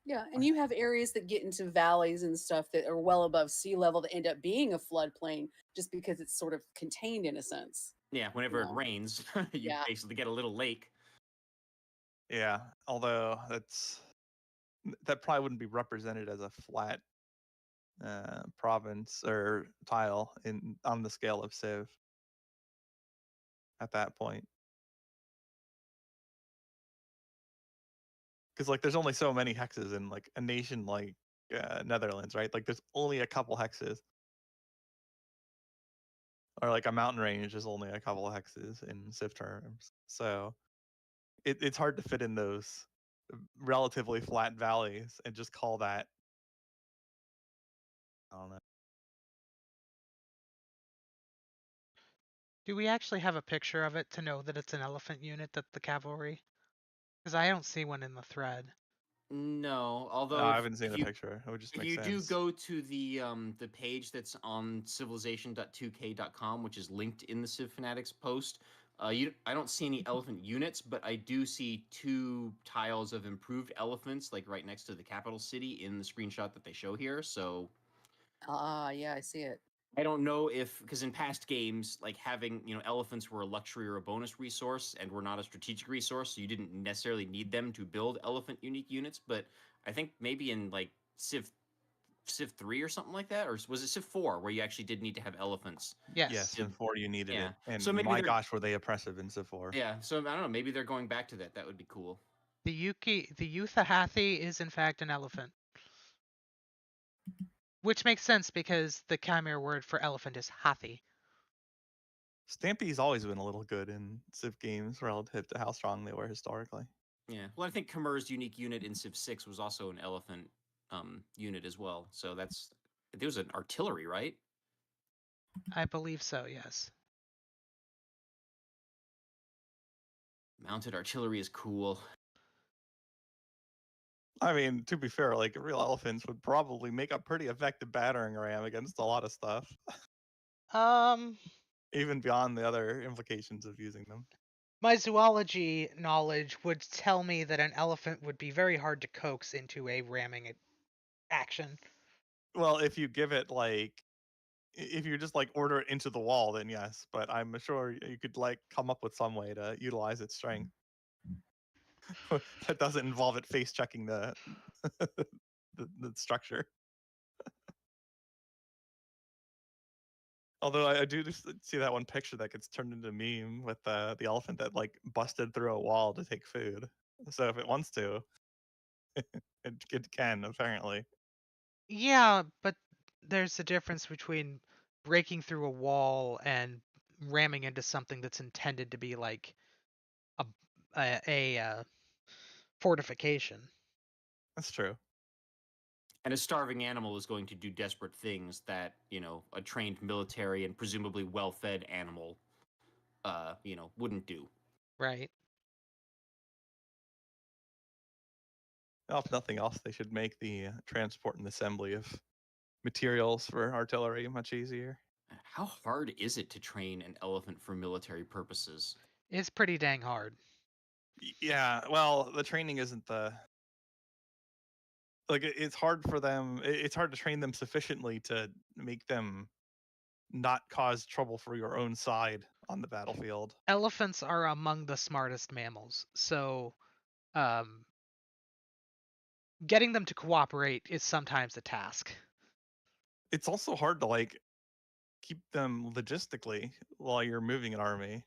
Yeah, and you have areas that get into valleys and stuff that are well above sea level that end up being a floodplain just because it's sort of contained in a sense. Yeah, whenever it No. rains, you Yeah. basically get a little lake. Yeah, although that probably wouldn't be represented as a flat province or tile on the scale of Civ at that point. Because like there's only so many hexes in like a nation like Netherlands, right? Like there's only a couple hexes. Or like a mountain range is only a couple of hexes in Civ terms. So it's hard to fit in those relatively flat valleys and just call that, I don't know. Do we actually have a picture of it to know that it's an elephant unit, that the cavalry? Because I don't see one in the thread. No, No, although I haven't seen the picture. It would just if make you do sense. go to the page that's on civilization.2k.com, which is linked in the Civ Fanatics post, I don't see any elephant units, but I do see 2 tiles of improved elephants, like right next to the capital city in the screenshot that they show here. So Yeah, I see it. I don't know if, because in past games, like having elephants were a luxury or a bonus resource and were not a strategic resource, so you didn't necessarily need them to build elephant unique units. But I think maybe in like Civ 3 or something like that, or was it Civ 4 where you actually did need to have elephants? Yes, Yes. in 4 you needed Yeah. it. And So maybe my they're gosh, were they oppressive in Civ 4. yeah. So I don't know. Maybe they're going back to that. That would be cool. The Hathi is in fact an elephant. Which makes sense because the Khmer word for elephant is Hathi. Stampy's always been a little good in Civ games relative to how strong they were historically. Yeah. Well, I think Khmer's unique unit in Civ 6 was also an elephant unit as well. So there was an artillery, right? I believe so, yes. Mounted artillery is cool. I mean, to be fair, like real elephants would probably make a pretty effective battering ram against a lot of stuff, Um, even beyond the other implications of using them. my zoology knowledge would tell me that an elephant would be very hard to coax into a ramming action. Well, if you give it like, if you just like order it into the wall, then yes. But I'm sure you could like come up with some way to utilize its strength that doesn't involve it face checking the the structure. Although I do just see that one picture that gets turned into a meme with the elephant that like busted through a wall to take food. So if it wants to, It can apparently. Yeah, but there's a difference between breaking through a wall and ramming into something that's intended to be like a a fortification. That's true. And a starving animal is going to do desperate things that, a trained military and presumably well-fed animal, wouldn't do. Right. Well, if nothing else, they should make the transport and assembly of materials for artillery much easier. How hard is it to train an elephant for military purposes? It's pretty dang hard. Yeah, well, the training isn't the like it's hard for them. It's hard to train them sufficiently to make them not cause trouble for your own side on the battlefield. Elephants are among the smartest mammals, so um, getting them to cooperate is sometimes a task. It's also hard to like keep them logistically while you're moving an army.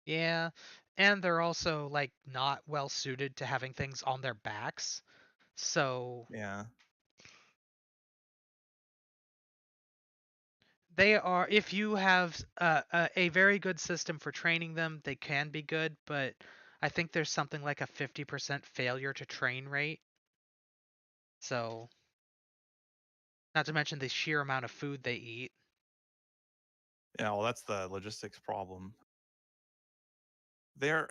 Yeah, and they're also like not well suited to having things on their backs. So Yeah. they are, if you have a very good system for training them, they can be good, but I think there's something like a 50% failure to train rate. So, not to mention the sheer amount of food they eat. Yeah, well, that's the logistics problem. They're,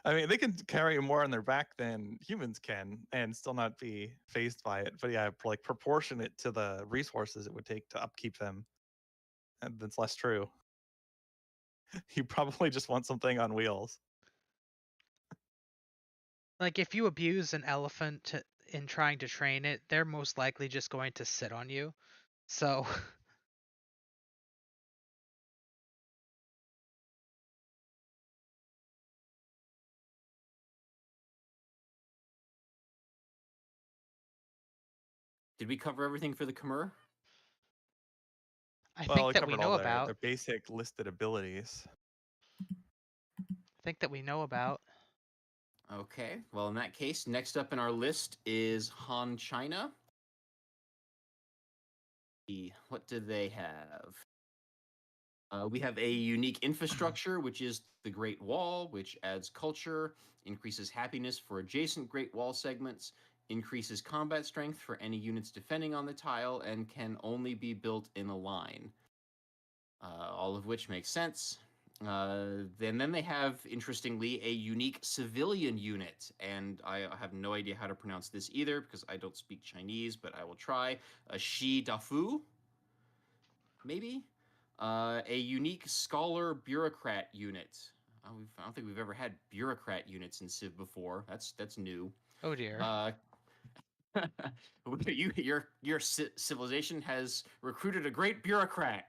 I mean, they can carry more on their back than humans can and still not be phased by it. But yeah, like proportionate to the resources it would take to upkeep them. And that's less true. You probably just want something on wheels. Like, if you abuse an elephant in trying to train it, they're most likely just going to sit on you. So, Did we cover everything for the Khmer? I Well, think we that we covered all know about. their basic listed abilities. I think that we know about. Okay, well, in that case, next up in our list is Han China. What do they have? We have a unique infrastructure, which is the Great Wall, which adds culture, increases happiness for adjacent Great Wall segments, increases combat strength for any units defending on the tile, and can only be built in a line. All of which makes sense. Then they have, interestingly, a unique civilian unit, and I have no idea how to pronounce this either because I don't speak Chinese, but I will try. A Shi Dafu, maybe? A unique scholar bureaucrat unit. I don't think we've ever had bureaucrat units in Civ before. That's new. Oh dear. Uh, your civilization has recruited a great bureaucrat.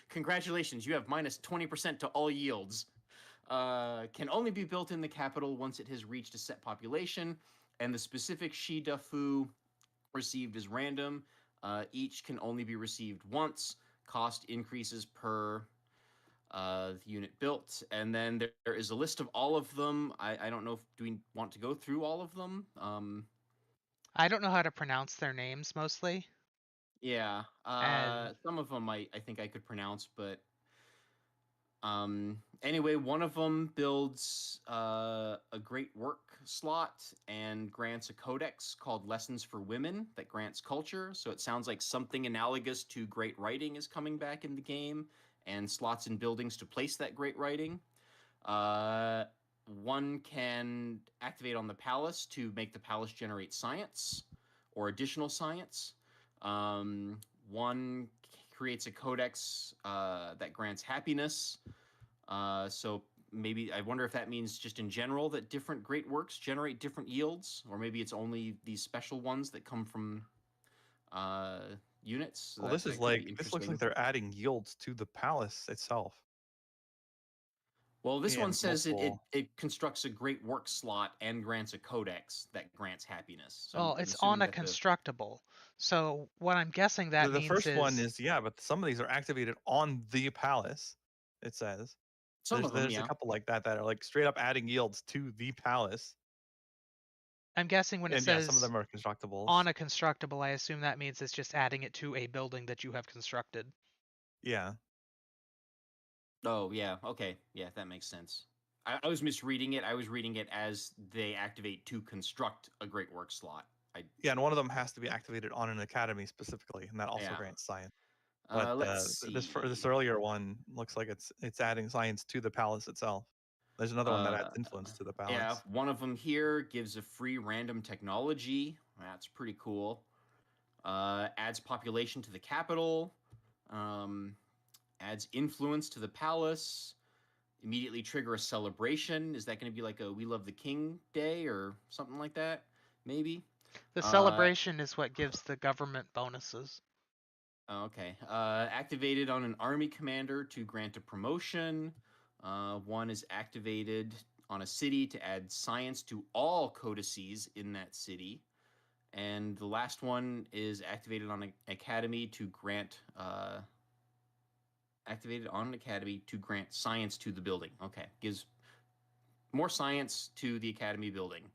Congratulations, you have minus 20% to all yields. Can only be built in the capital once it has reached a set population, and the specific Shi Fu received is random. Each can only be received once. Cost increases per unit built, and then there is a list of all of them. I don't know if do we want to go through all of them. I don't know how to pronounce their names mostly. Yeah, And some of them I think I could pronounce, but anyway, one of them builds a great work slot and grants a codex called Lessons for Women that grants culture. So it sounds like something analogous to great writing is coming back in the game, and slots in buildings to place that great writing. Uh, One can activate on the palace to make the palace generate science or additional science. One creates a codex that grants happiness. So maybe I wonder if that means just in general that different great works generate different yields, or maybe it's only these special ones that come from uh, units. So Well, that could be this looks like interesting. they're adding yields to the palace itself. Well, this one And says multiple. it constructs a great work slot and grants a codex that grants happiness. So well, I'm it's on assuming a that the constructible. So what I'm guessing that The means first one is is yeah, but some of these are activated on the palace. It says some of them, there's a yeah. couple like that that are like straight up adding yields to the palace. I'm guessing when it And yeah, some of says them are constructibles. on a constructible, I assume that means it's just adding it to a building that you have constructed. Yeah. Oh yeah, okay, yeah, that makes sense. I was misreading it. I was reading it as they activate to construct a Great Work slot. Yeah, and one of them has to be activated on an academy specifically, and that also Yeah. grants science. But Let's this see. earlier one looks like it's adding science to the palace itself. There's another one that adds influence to the Yeah, palace. one of them here gives a free random technology. That's pretty cool. Adds population to the capital. Um, adds influence to the palace. Immediately trigger a celebration. Is that going to be like a We Love the King day or something like that? Maybe. The Uh, celebration is what gives the government bonuses. Okay. Activated on an army commander to grant a promotion. One is activated on a city to add science to all codices in that city. And the last one is activated on an academy to grant science to the building. Okay, gives more science to the academy building.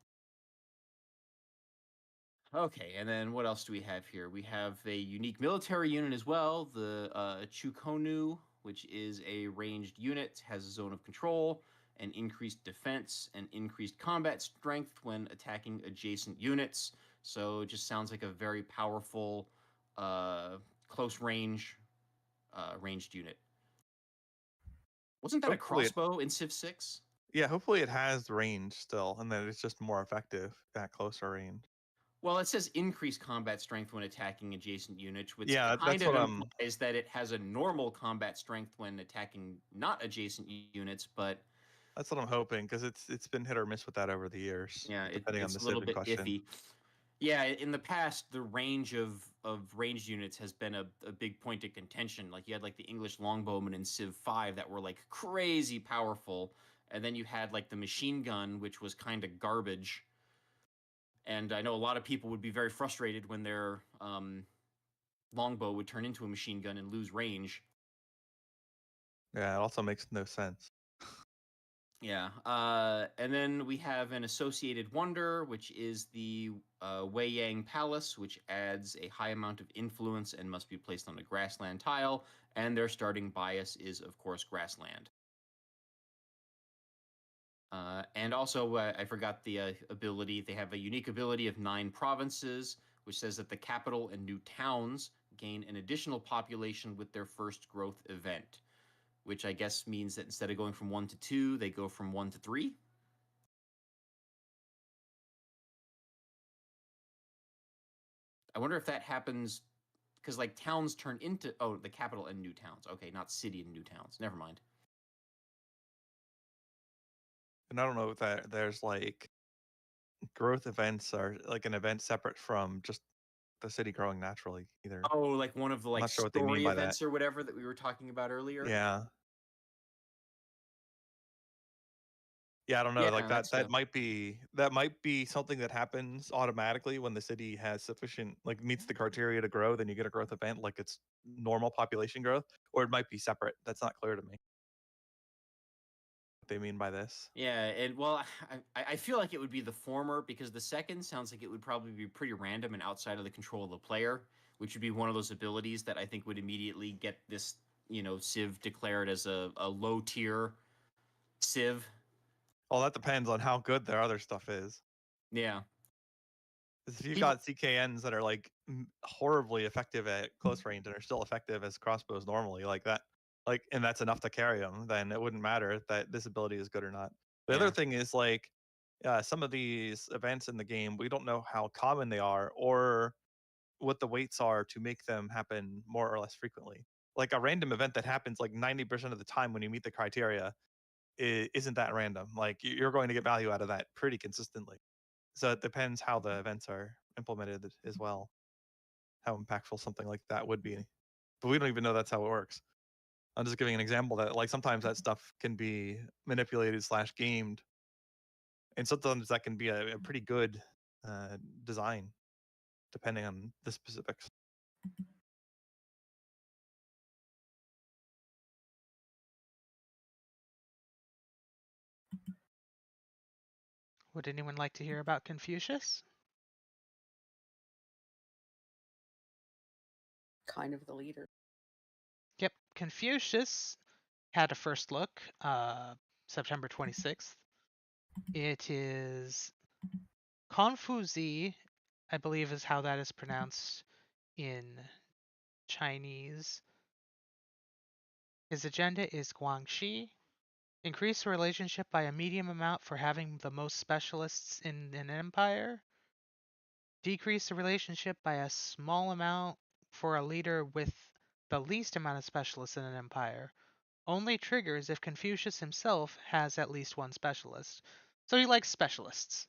Okay, and then what else do we have here? We have a unique military unit as well, the Chukonu, which is a ranged unit, has a zone of control, and increased defense and increased combat strength when attacking adjacent units. So it just sounds like a very powerful, close range, ranged unit. Wasn't that a Hopefully, crossbow in Civ 6? hopefully it has range still, and that it's just more effective at closer range. Well, it says increased combat strength when attacking adjacent units, which Yeah, kind that's of what I'm. implies that it has a normal combat strength when attacking not adjacent units, but That's what I'm hoping because it's been hit or miss with that over the years, yeah, depending on it's the a little civ in bit question. iffy. Yeah, in the past, the range of ranged units has been a big point of contention. Like you had like the English longbowmen in Civ 5 that were like crazy powerful, and then you had like the machine gun, which was kind of garbage. And I know a lot of people would be very frustrated when their longbow would turn into a machine gun and lose range. Yeah, it also makes no sense. Yeah. And then we have an associated wonder, which is the Wei Yang Palace, which adds a high amount of influence and must be placed on a grassland tile. And their starting bias is, of course, grassland. And also, I forgot the ability. They have a unique ability of 9 provinces, which says that the capital and new towns gain an additional population with their first growth event, which I guess means that instead of going from 1 to 2, they go from 1 to 3. I wonder if that happens because like towns turn into the capital and new towns. Okay, not city and new towns. Never mind. And I don't know if that there's like growth events are like an event separate from just the city growing naturally either. Oh, like one of the I'm like not sure what they mean story by that. events or whatever that we were talking about earlier. Yeah. Yeah, I don't know. Yeah, Like that's that might be something that happens automatically when the city has sufficient like meets the criteria to grow, then you get a growth event like it's normal population growth, or it might be separate. That's not clear to me what they mean by this. yeah. And well, I feel like it would be the former because the second sounds like it would probably be pretty random and outside of the control of the player, which would be one of those abilities that I think would immediately get this Civ declared as a low tier Civ. Well, that depends on how good their other stuff is. Yeah. 'Cause if you've People. got CKNs that are like horribly effective at close range and are still effective as crossbows normally, like that, like, and that's enough to carry them, then it wouldn't matter that this ability is good or not. The other Yeah. thing is like, some of these events in the game, we don't know how common they are or what the weights are to make them happen more or less frequently. Like a random event that happens like 90% of the time when you meet the criteria isn't that random. Like you're going to get value out of that pretty consistently. So it depends how the events are implemented as well, how impactful something like that would be. But we don't even know that's how it works. I'm just giving an example that like sometimes that stuff can be manipulated slash gamed, and sometimes that can be a pretty good design depending on the specifics. Would anyone like to hear about Confucius? Kind of the leader. Yep, Confucius had a first look, September 26th. It is Confuzi, I believe is how that is pronounced in Chinese. His agenda is Guangxi. Increase the relationship by a medium amount for having the most specialists in an empire. Decrease the relationship by a small amount for a leader with the least amount of specialists in an empire. Only triggers if Confucius himself has at least one specialist. So he likes specialists.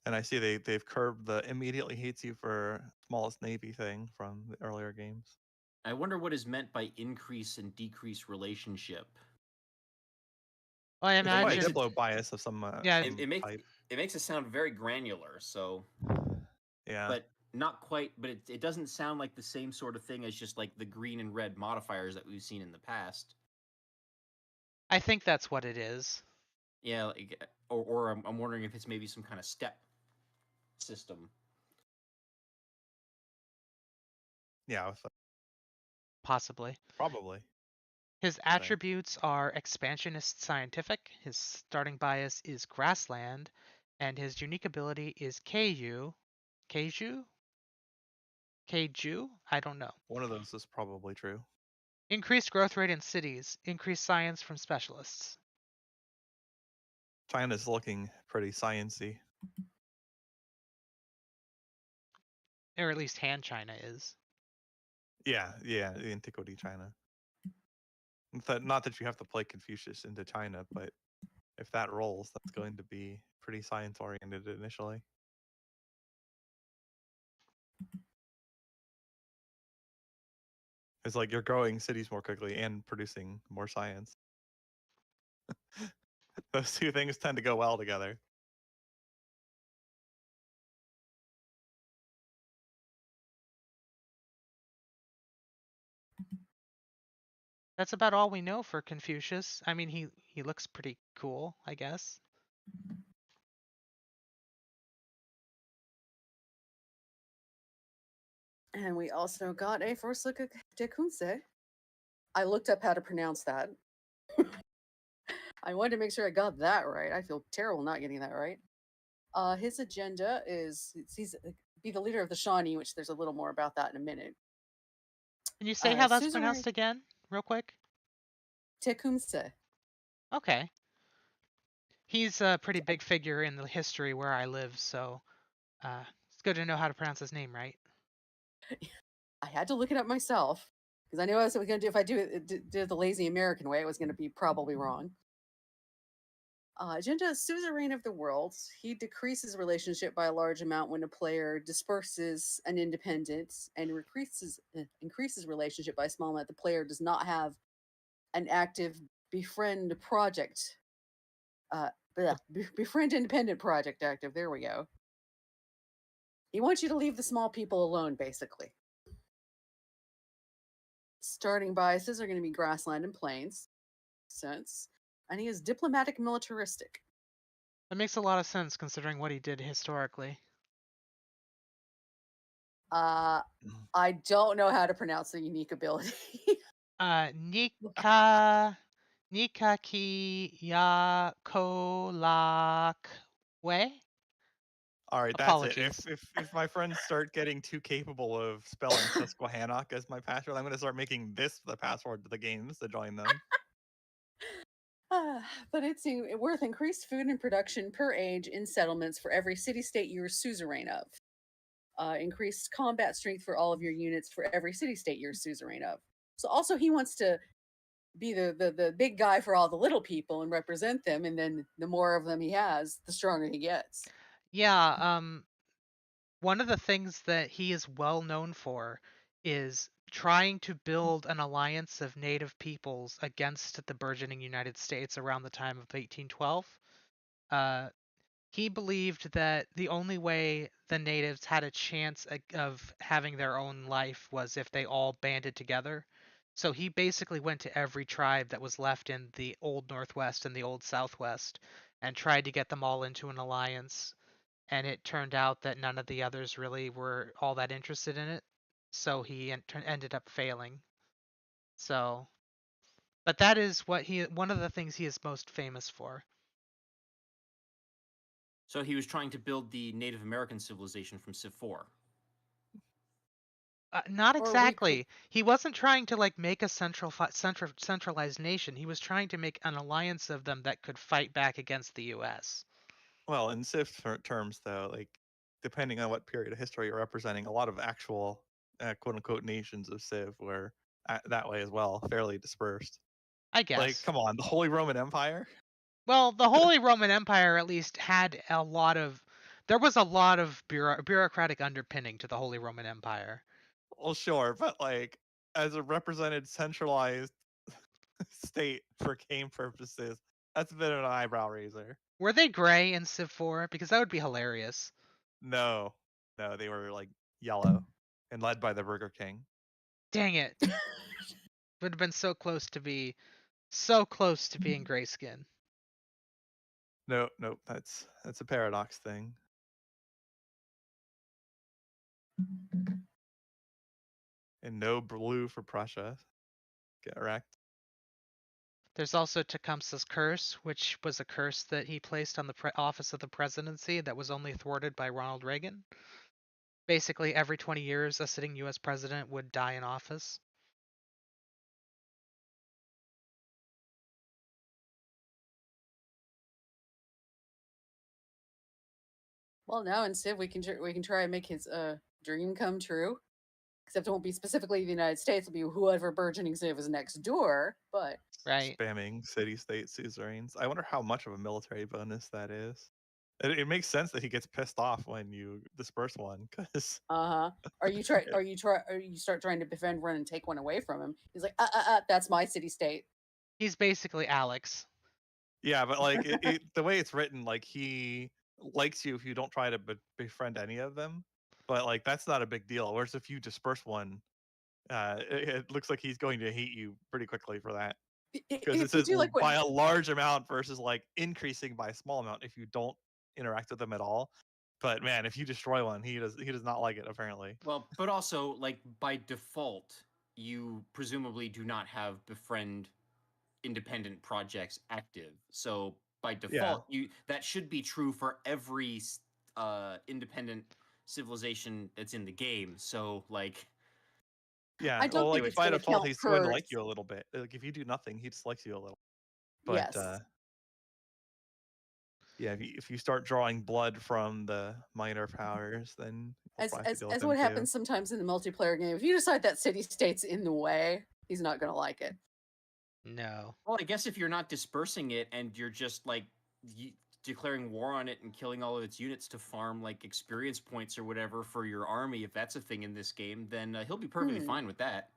And I see they've curbed the immediately hates you for smallest navy thing from the earlier games. I wonder what is meant by increase and decrease relationship. Well, I It's probably a imagine. Diplo bias of some Yeah, some It makes type. it sound very granular. So, Yeah. but not quite. But it doesn't sound like the same sort of thing as just like the green and red modifiers that we've seen in the past. I think that's what it is. Yeah, like, or I'm wondering if it's maybe some kind of step system. Yeah, Possibly. probably. His attributes are expansionist scientific, his starting bias is grassland, and his unique ability is Keiju. Keiju? Keiju? I don't know. One of those is probably true. Increased growth rate in cities, increased science from specialists. China's looking pretty sciency. Or at least Han China is. Yeah, the antiquity China. Not that you have to play Confucius into China, but if that rolls, that's going to be pretty science oriented initially. It's like you're growing cities more quickly and producing more science. Those two things tend to go well together. That's about all we know for Confucius. I mean, he looks pretty cool, I guess. And we also got a first look at Tecumseh. I looked up how to pronounce that. I wanted to make sure I got that right. I feel terrible not getting that right. His agenda is he's be the leader of the Shawnee, which there's a little more about that in a minute. Can you say how that's Suzerain pronounced again, real quick? Tecumseh. Okay. He's a pretty big figure in the history where I live, so it's good to know how to pronounce his name right. I had to look it up myself because I knew what I was going to do. If I did the lazy American way, it was going to be probably wrong. Agenda suzerain of the world. He decreases relationship by a large amount when a player disperses an independent and increases relationship by a small amount. The player does not have an active befriend project. Befriend independent project active. There we go. He wants you to leave the small people alone, basically. Starting biases are going to be grassland and plains. Sense. And he is diplomatic militaristic. That makes a lot of sense considering what he did historically. I don't know how to pronounce the unique ability. Nikaki ya kolak way? All right, that's it. Apologies. If my friends start getting too capable of spelling Susquehannock as my password, I'm going to start making this the password to the games to join them. But it's worth increased food and production per age in settlements for every city-state you're suzerain of. Increased combat strength for all of your units for every city-state you're suzerain of. So also he wants to be the big guy for all the little people and represent them, and then the more of them he has, the stronger he gets. Yeah, one of the things that he is well known for is trying to build an alliance of native peoples against the burgeoning United States around the time of 1812. He believed that the only way the natives had a chance of having their own life was if they all banded together. So he basically went to every tribe that was left in the old Northwest and the old Southwest and tried to get them all into an alliance, and it turned out that none of the others really were all that interested in it, so he ended up failing. So, but that is one of the things he is most famous for. So he was trying to build the Native American civilization from Civ 4. Not Or exactly. He wasn't trying to like make a centralized nation. He was trying to make an alliance of them that could fight back against the U.S. Well, in Civ terms, though, like depending on what period of history you're representing, a lot of actual quote unquote nations of Civ were that way as well, fairly dispersed. I Like, guess. come on, the Holy Roman Empire. Well, the Holy Roman Empire at least had a lot of. There was a lot of bureaucratic underpinning to the Holy Roman Empire. Well, sure, but like as a represented centralized state for game purposes, that's a bit of an eyebrow raiser. Were they gray in Civ 4? Because that would be hilarious. No, no, they were like yellow and led by the Burger King. Dang it. Would have been so close to being grayskin. No, nope, that's a paradox thing. And no blue for Prussia. Get wrecked. There's also Tecumseh's curse, which was a curse that he placed on the office of the presidency that was only thwarted by Ronald Reagan. Basically, every 20 years, a sitting U.S. president would die in office. Well, now in Civ we can try and make his dream come true. Except it won't be specifically the United States; it'll be whoever burgeoning Civ is next door. But Right. Spamming city-state suzerains. I wonder how much of a military bonus that is. It makes sense that he gets pissed off when you disperse one, because or you start trying to defend one and take one away from him. He's like, that's my city state. He's basically Alex. yeah, but like the way it's written, like he likes you if you don't try to befriend any of them, but like that's not a big deal. Whereas if you disperse one, it looks like he's going to hate you pretty quickly for that. Because it If you says do like what by a large amount versus like increasing by a small amount if you don't interact with them at all. But man, if you destroy one, he does not like it apparently. Well, but also, like, by default, you presumably do not have befriend independent projects active. So by Yeah, default, that should be true for every independent civilization that's in the game. So like, yeah. I don't Well, think like it's by going to default, count he's going to per. like you a little bit. Like if you do nothing, he dislikes you a little. But Yes. yeah, if you start drawing blood from the minor powers, then you'll As probably have to as deal with as him what too. happens sometimes in the multiplayer game, if you decide that city state's in the way, he's not going to like it. No. well, I guess if you're not dispersing it and you're just like declaring war on it and killing all of its units to farm like experience points or whatever for your army, if that's a thing in this game, then he'll be perfectly fine with that.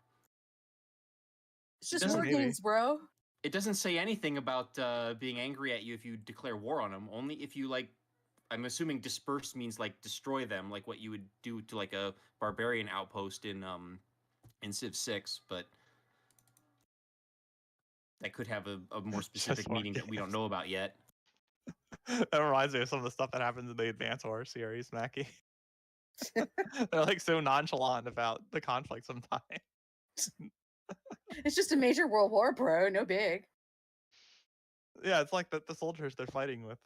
It's just doesn't- war maybe. games, bro. It doesn't say anything about being angry at you if you declare war on them. Only if you like. I'm assuming disperse means like destroy them, like what you would do to like a barbarian outpost in Civ 6, but that could have a more specific war meaning that we don't games. know about yet. That reminds me of some of the stuff that happens in the Advance War series, Mackie. They're like so nonchalant about the conflict sometimes. It's just a major world war, bro. No big. Yeah, it's like the soldiers they're fighting with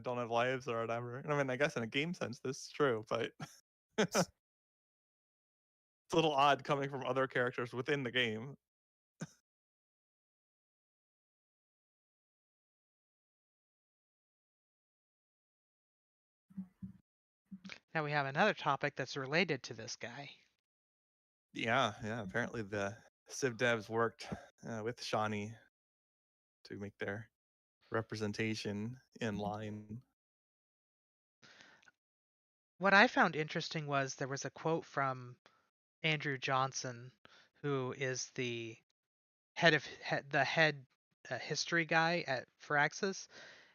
don't have lives or whatever. I mean, I guess in a game sense this is true, but it's a little odd coming from other characters within the game. Now we have another topic that's related to this guy. Yeah, yeah. Apparently the Civ devs worked with Shawnee to make their representation in line. What I found interesting was there was a quote from Andrew Johnson, who is the head history guy at Firaxis,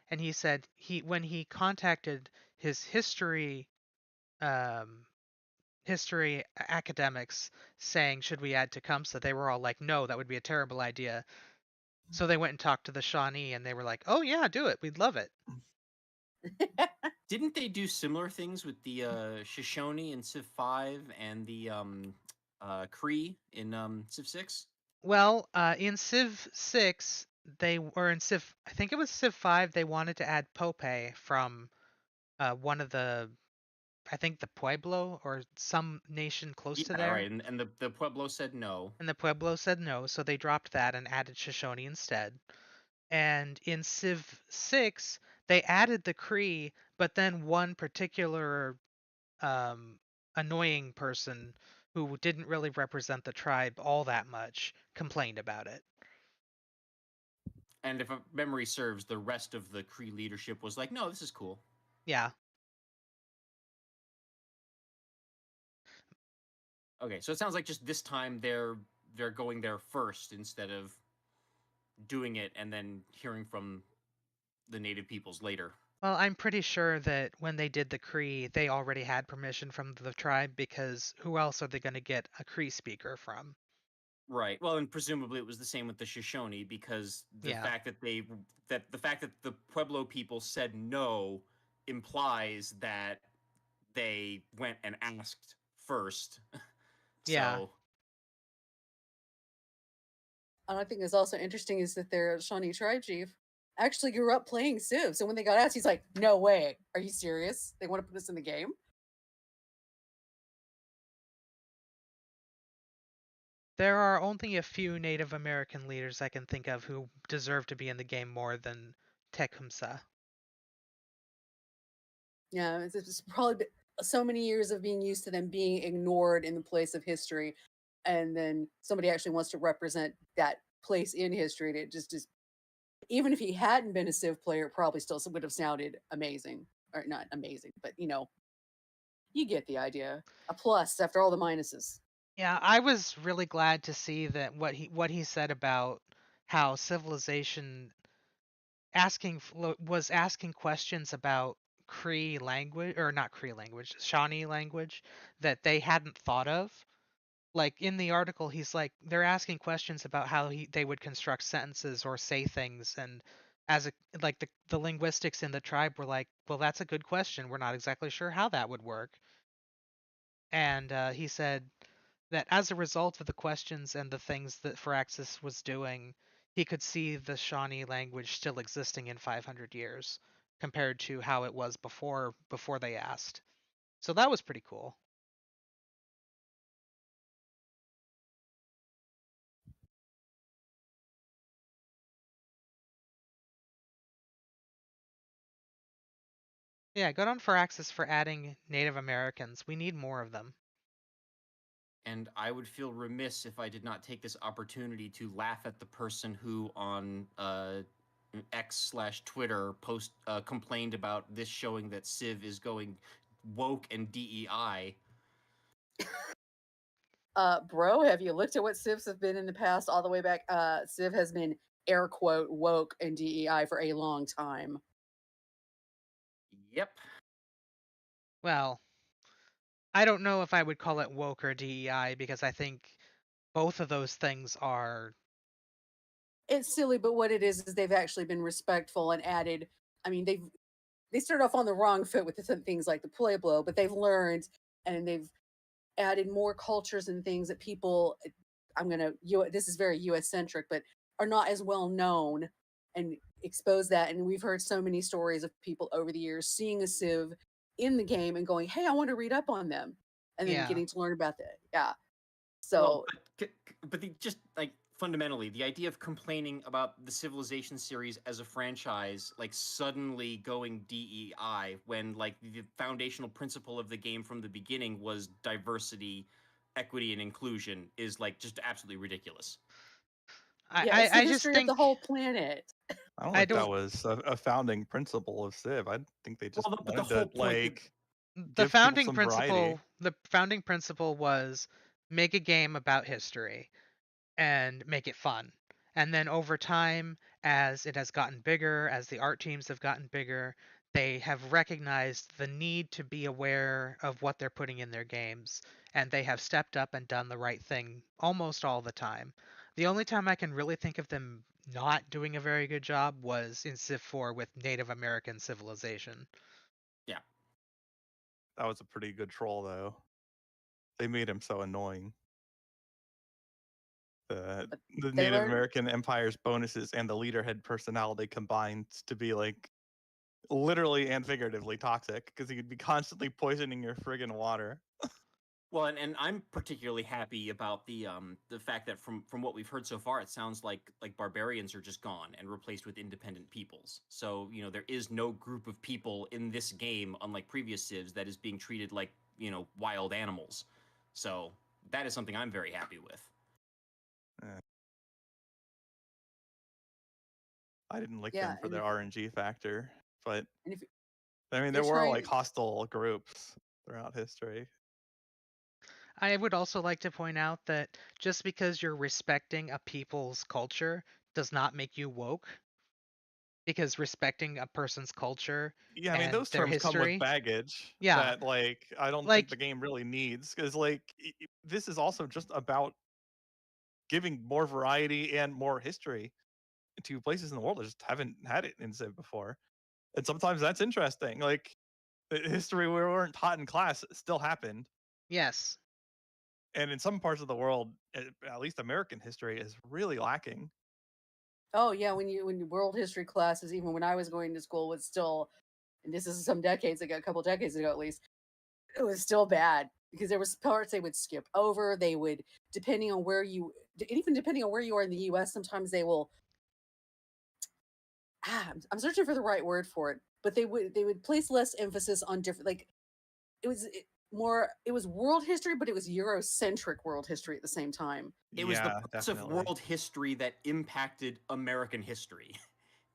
and he said when he contacted his um, history academics saying should we add Tecumseh, they were all like, no, that would be a terrible idea. So they went and talked to the Shawnee, and they were like, "Oh yeah, do it. We'd love it." Didn't they do similar things with the Shoshone in Civ 5 and the Cree in Civ 6? Well, in Civ 6, in Civ, I think it was Civ 5, they wanted to add Pope from one of the, I think the Pueblo or some nation close to Yeah, there. right. And the Pueblo said no. And the Pueblo said no, so they dropped that and added Shoshone instead. And in Civ 6, they added the Cree, but then one particular um, annoying person who didn't really represent the tribe all that much complained about it. And if memory serves, the rest of the Cree leadership was like, no, this is cool. Yeah. Okay, so it sounds like just this time they're going there first instead of doing it and then hearing from the native peoples later. Well, I'm pretty sure that when they did the Cree, they already had permission from the tribe because who else are they going to get a Cree speaker from? Right. Well, and presumably it was the same with the Shoshone because Yeah. the fact that the Pueblo people said no implies that they went and asked first. Yeah. So And I think is also interesting is that their Shawnee tribe chief actually grew up playing Civ. So when they got asked, he's like, "No way, are you serious? They want to put this in the game?" There are only a few Native American leaders I can think of who deserve to be in the game more than Tecumseh. Yeah, it's probably been so many years of being used to them being ignored in the place of history, and then somebody actually wants to represent that place in history. And it just even if he hadn't been a Civ player, it probably still would have sounded amazing, or not amazing, but you get the idea. A plus after all the minuses. Yeah, I was really glad to see that what he said about how civilization was asking questions about Cree language or not Cree language, Shawnee language that they hadn't thought of. Like in the article, he's like they're asking questions about how they would construct sentences or say things, and as a like the linguistics in the tribe were like, well, that's a good question. We're not exactly sure how that would work. And he said that as a result of the questions and the things that Firaxis was doing, he could see the Shawnee language still existing in 500 years compared to how it was before they asked. So that was pretty cool. Yeah, good on Firaxis for adding Native Americans. We need more of them. and I would feel remiss if I did not take this opportunity to laugh at the person who on X/Twitter complained about this showing that Civ is going woke and DEI. Bro, have you looked at what Civs have been in the past all the way back? Civ has been air quote woke and DEI for a long time. Yep. Well, I don't know if I would call it woke or DEI because I think both of those things are. It's silly, but what it is they've actually been respectful and added. I mean, they started off on the wrong foot with the things like the Pueblo, but they've learned and they've added more cultures and things that people. This is very U.S. centric, but are not as well known and expose that. And we've heard so many stories of people over the years seeing a Civ in the game and going, "Hey, I want to read up on them," and then Yeah. getting to learn about that. Yeah. Well, So but just like fundamentally, the idea of complaining about the Civilization series as a franchise, like suddenly going DEI when like the foundational principle of the game from the beginning was diversity, equity, and inclusion, is like just absolutely ridiculous. I, yeah, it's I, the I just history of the think whole planet. I don't I think that don't. was a founding principle of Civ. I think they just But the wanted to whole point of like give people some variety. The founding principle was make a game about history and make it fun. And then over time, as it has gotten bigger, as the art teams have gotten bigger, they have recognized the need to be aware of what they're putting in their games, and they have stepped up and done the right thing almost all the time. The only time I can really think of them not doing a very good job was in Civ 4 with Native American civilization. Yeah. That was a pretty good troll, though. They made him so annoying. The But the they Native learned. American Empire's bonuses and the leader head personality combined to be like literally and figuratively toxic because he'd be constantly poisoning your friggin' water. Well, and I'm particularly happy about the fact that from what we've heard so far, it sounds like barbarians are just gone and replaced with independent peoples. So there is no group of people in this game, unlike previous civs, that is being treated like wild animals. So that is something I'm very happy with. Eh. I didn't like Yeah, them for their RNG factor, but and if I mean, they're there were like trying, hostile groups throughout history. I would also like to point out that just because you're respecting a people's culture does not make you woke, because respecting a person's culture Yeah, I mean, and those their terms come with history, baggage yeah, that, like, I don't think the like, game really needs because, like, this is also just about giving more variety and more history to places in the world that just haven't had it in Civ before. And sometimes that's interesting. Like, history we weren't taught in class still happened. yes. And in some parts of the world, at least American history, is really lacking. oh yeah, when world history classes, even when I was going to school, was still, and this is some decades ago, a couple decades ago at least, it was still bad because there was parts they would skip over. They would, depending on where you, even depending on where you are in the U.S., sometimes they will. I'm searching for the right word for it, but they would place less emphasis on different, like it was more, it was world history, but it was Eurocentric world history at the same time. It was the Yeah, parts of definitely. world history that impacted American history.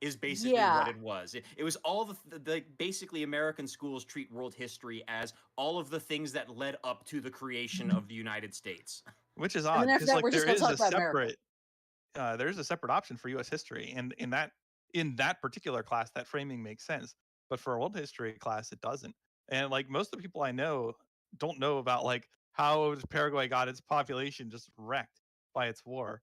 Is basically what Yeah. it was. It was all the basically American schools treat world history as all of the things that led up to the creation of the United States. Which is And then odd after because, that, like, we're just going to talk about America. there is a separate option for U.S. history, and in that particular class, that framing makes sense. But for a world history class, it doesn't. And like most of the people I know don't know about like how Paraguay got its population just wrecked by its war,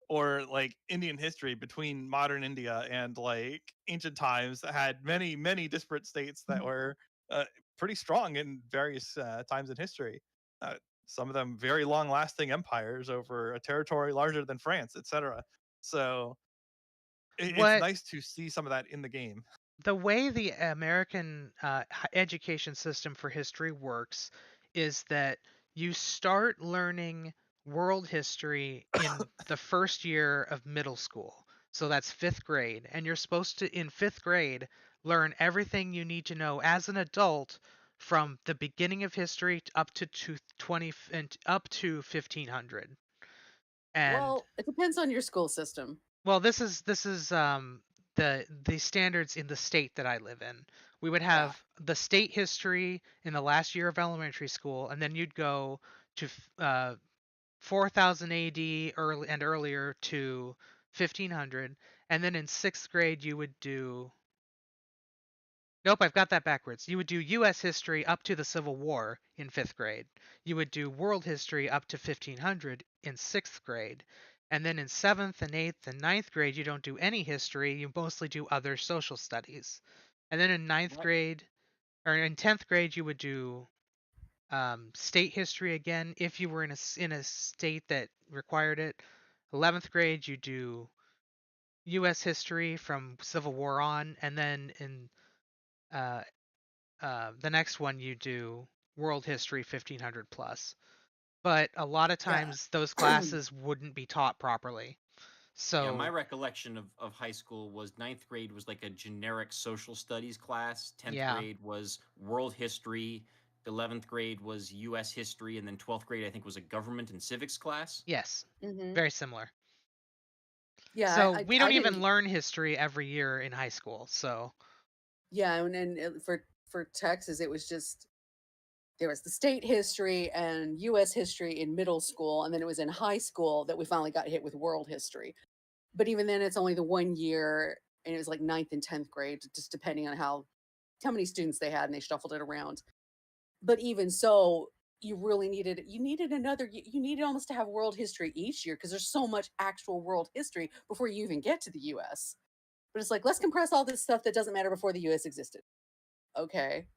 or like Indian history between modern India and like ancient times had many disparate states that were uh, pretty strong in various times in history. Uh, some of them very long lasting empires over a territory larger than France, etc. So it's What nice to see some of that in the game. the way the American education system for history works is that you start learning world history in the first year of middle school. So that's fifth grade. And you're supposed to, in fifth grade, learn everything you need to know as an adult from the beginning of history up to 20 and up to 1500. And Well, it depends on your school system. well, this is the standards in the state that I live in. We would Yeah. have the state history in the last year of elementary school, and then you'd go to 4000 AD early and earlier to 1500, and then in sixth grade you would do. Nope, I've got that backwards. You would do U.S. history up to the Civil War in fifth grade. You would do world history up to 1500 in sixth grade. And then in seventh and eighth and ninth grade, you don't do any history. You mostly do other social studies. And then in ninth What? grade, or in 10th grade, you would do state history again if you were in a state that required it. 11th grade, you do U.S. history from Civil War on. And then in uh, the next one you do world history 1500 plus. But a lot of Yeah. times those classes wouldn't be taught properly. Yeah, my So, recollection of high school was ninth grade was like a generic social studies class. 10th yeah, grade was world history. 11th grade was U.S. history. And then 12th grade, I think, was a government and civics class. yes, Hmm. very similar. Yeah, So, I, we I don't didn't. even learn history every year in high school. So, Yeah, and for Texas, it was just, there was the state history and U.S. history in middle school, and then it was in high school that we finally got hit with world history. But even then, it's only the 1 year, and it was like ninth and 10th grade, just depending on how many students they had, and they shuffled it around. But even so, you really needed another you needed almost to have world history each year because there's so much actual world history before you even get to the US. But it's like, let's compress all this stuff that doesn't matter before the US existed. Okay.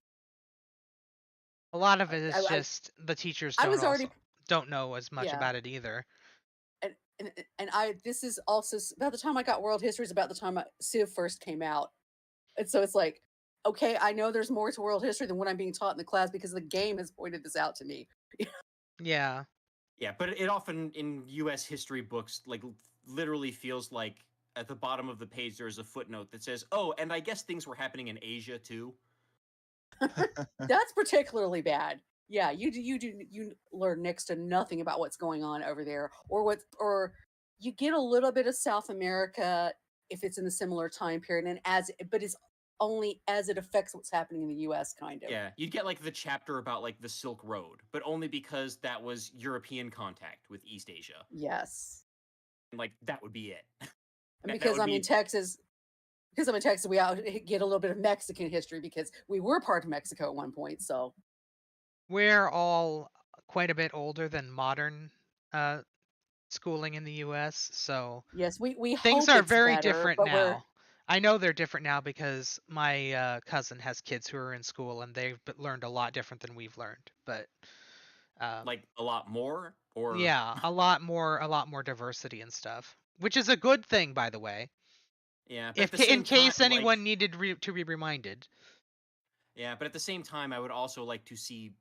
A lot of I it I, is I just the teachers I was already don't know as much yeah. about it either. And I this is also about the time I got world history is about the time Civ first came out. And so it's like, okay, I know there's more to world history than what I'm being taught in the class because the game has pointed this out to me. Yeah. Yeah, but it often in U.S. history books, like literally feels like at the bottom of the page there is a footnote that says, "Oh, and I guess things were happening in Asia too." That's particularly bad. Yeah, you learn next to nothing about what's going on over there, or you get a little bit of South America if it's in a similar time period, and but it's only as it affects what's happening in the U.S. kind of. Yeah, you'd get like the chapter about like the Silk Road, but only because that was European contact with East Asia. Yes, And like that would be it. and That because would I'm in be Texas, we get a little bit of Mexican history because we were part of Mexico at one point. So We're all quite a bit older than modern uh, schooling in the US, so yes, we things hope are it's very better, different but we're now. I know they're different now because my cousin has kids who are in school and they've learned a lot different than we've learned. But like a lot more, or yeah, a lot more diversity and stuff, which is a good thing, by the way. yeah, but at If the in same time, case like anyone needed to be reminded. yeah, but at the same time, I would also like to see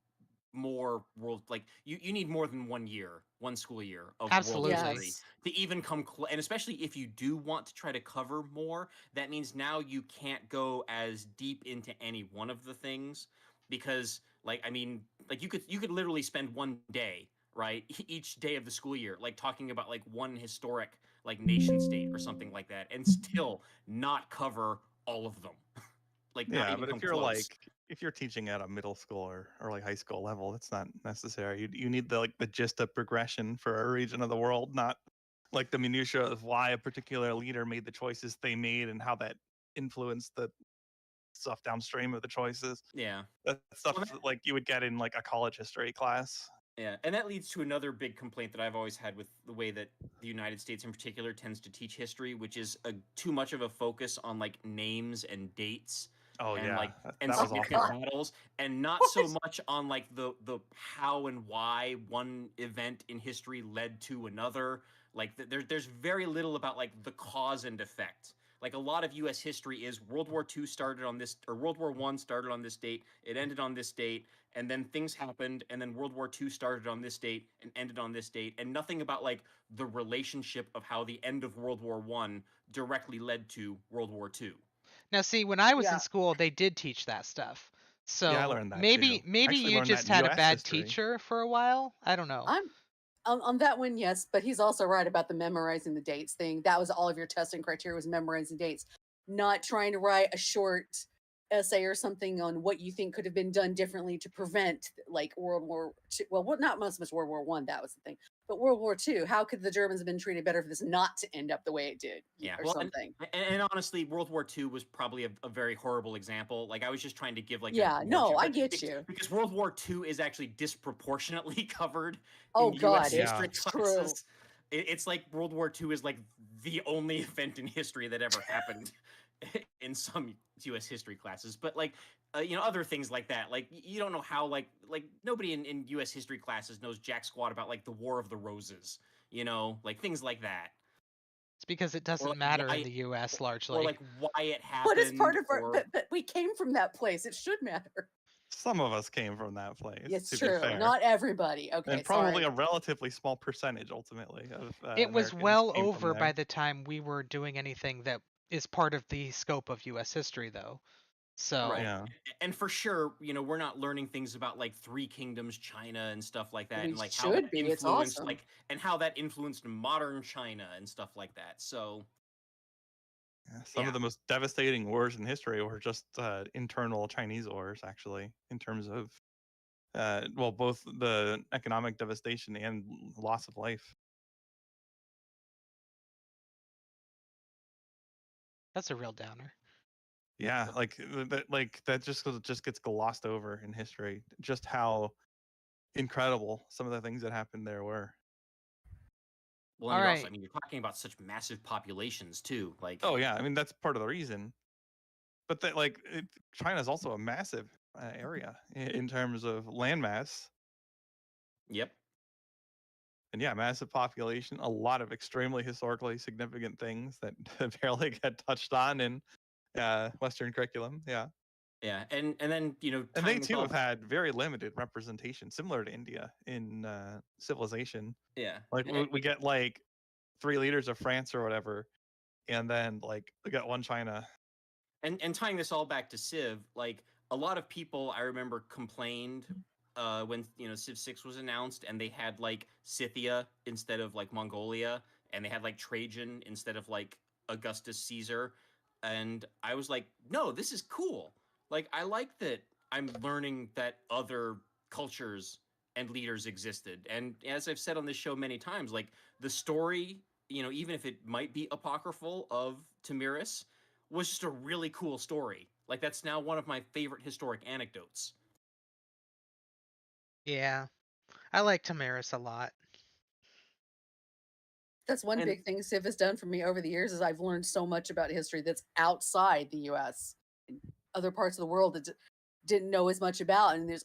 more world like you need more than 1 year, one school year of world Absolutely. history yes, to even come and especially if you do want to try to cover more, that means now you can't go as deep into any one of the things because like I mean like you could literally spend one day, right? Each day of the school year like talking about like one historic like nation state or something like that and still not cover all of them. Like not Yeah, even but come if you're close. if you're teaching at a middle school or like high school level, it's not necessary. You need the the gist of progression for a region of the world, not like the minutia of why a particular leader made the choices they made and how that influenced the stuff downstream of the choices. Yeah. That Well, stuff like you would get in like a college history class. yeah, and that leads to another big complaint that I've always had with the way that the United States in particular tends to teach history, which is too much of a focus on like names and dates Oh and yeah, like and that oh was significant awful. god, battles, and not so what? much on like the how and why one event in history led to another. Like there's very little about like the cause and effect. Like a lot of U.S. history is World War II started on this, or World War I started on this date, it ended on this date, and then things happened, and then World War II started on this date and ended on this date, and nothing about like the relationship of how the end of World War I directly led to World War II. Now, see, when I was in Yeah, school, they did teach that stuff. Yeah, I So learned that maybe too. I actually you learned that just in had a U.S. bad history. teacher for a while. I don't know. I'm on that one, yes, but he's also right about the memorizing the dates thing. That was all of your testing criteria was memorizing dates, not trying to write a short essay or something on what you think could have been done differently to prevent like World War II. Well, not much World War One, that was the thing, but World War II. How could the Germans have been treated better for this not to end up the way it did, Yeah, or well, something? and honestly, World War II was probably a very horrible example. Like, I was just trying to give like a Yeah, more, no, I but get you. because World War II is actually disproportionately covered Oh in U.S. God, Yeah, history it's true. classes. It's like World War II is like the only event in history that ever happened in some U.S. history classes. But like, other things like that. Like, you don't know how like nobody in U.S. history classes knows jack squat about like the War of the Roses. Like things like that, It's because it or doesn't like matter in why the US or largely. like why it But it's part happened of our. or But we came from that place. It should matter. some of us came from that place, It's to be true. fair, Not everybody. and Okay, probably sorry. a relatively small percentage ultimately of It was Americans well came from over by there. the time we were doing anything that is part of the scope of US history, though. So, right. Yeah. And for sure, we're not learning things about like three kingdoms China and stuff like that We and like how that should be. It's influenced awesome. like and how that influenced modern China and stuff like that. So Yeah, some of yeah. the most devastating wars in history were just internal Chinese wars, actually, in terms of well, both the economic devastation and loss of life. that's a real downer. Yeah, like that just gets glossed over in history. Just how incredible some of the things that happened there were. Well, and All you're also, right. I mean, you're talking about such massive populations too. Like, Oh yeah, I mean that's part of the reason. But that like China's also a massive area in terms of landmass. yep. And yeah, massive population, a lot of extremely historically significant things that barely get touched on in Western curriculum. Yeah. Yeah, and then And they tying this too all have had very limited representation, similar to India in civilization. yeah, Like we get like 3 leaders of France or whatever, and then like we got one China. and tying this all back to Civ, like a lot of people I remember complained when Civ 6 was announced, and they had like Scythia instead of like Mongolia, and they had like Trajan instead of like Augustus Caesar, and I was like, no, this is cool. Like I like that I'm learning that other cultures and leaders existed, and as I've said on this show many times, like the story, even if it might be apocryphal, of Tamiris was just a really cool story. Like that's now one of my favorite historic anecdotes. Yeah. I like Tamaris a lot. That's one And big thing Civ has done for me over the years is I've learned so much about history that's outside the U.S. and other parts of the world that didn't know as much about. And there's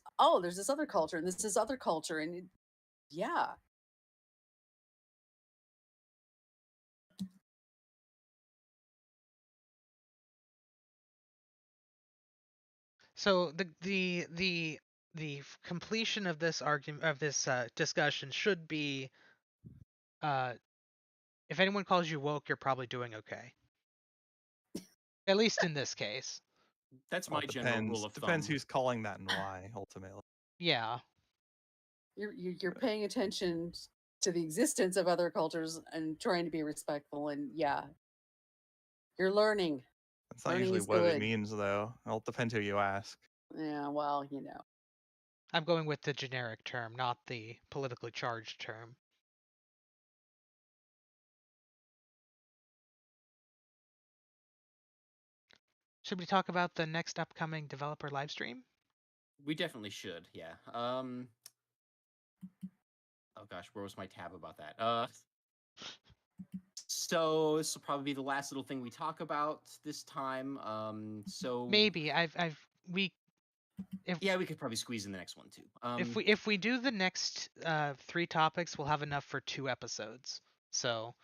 this other culture and this other culture, and yeah. So the completion of this argument of this discussion should be, if anyone calls you woke, you're probably doing okay. At least in this case. that's Well, my it general rule depends. of Depends thumb. who's calling that and why, ultimately. Yeah. You're paying attention to the existence of other cultures and trying to be respectful, and yeah, you're learning. That's not Learning usually is what it good. means, though. Well, it depends who you ask. Yeah, well, I'm going with the generic term, not the politically charged term. Should we talk about the next upcoming developer livestream? We definitely should. Yeah. Oh gosh, where was my tab about that? So this will probably be the last little thing we talk about this time. So Maybe we if yeah, we could probably squeeze in the next one too. if we do the next 3 topics, we'll have enough for 2 episodes. So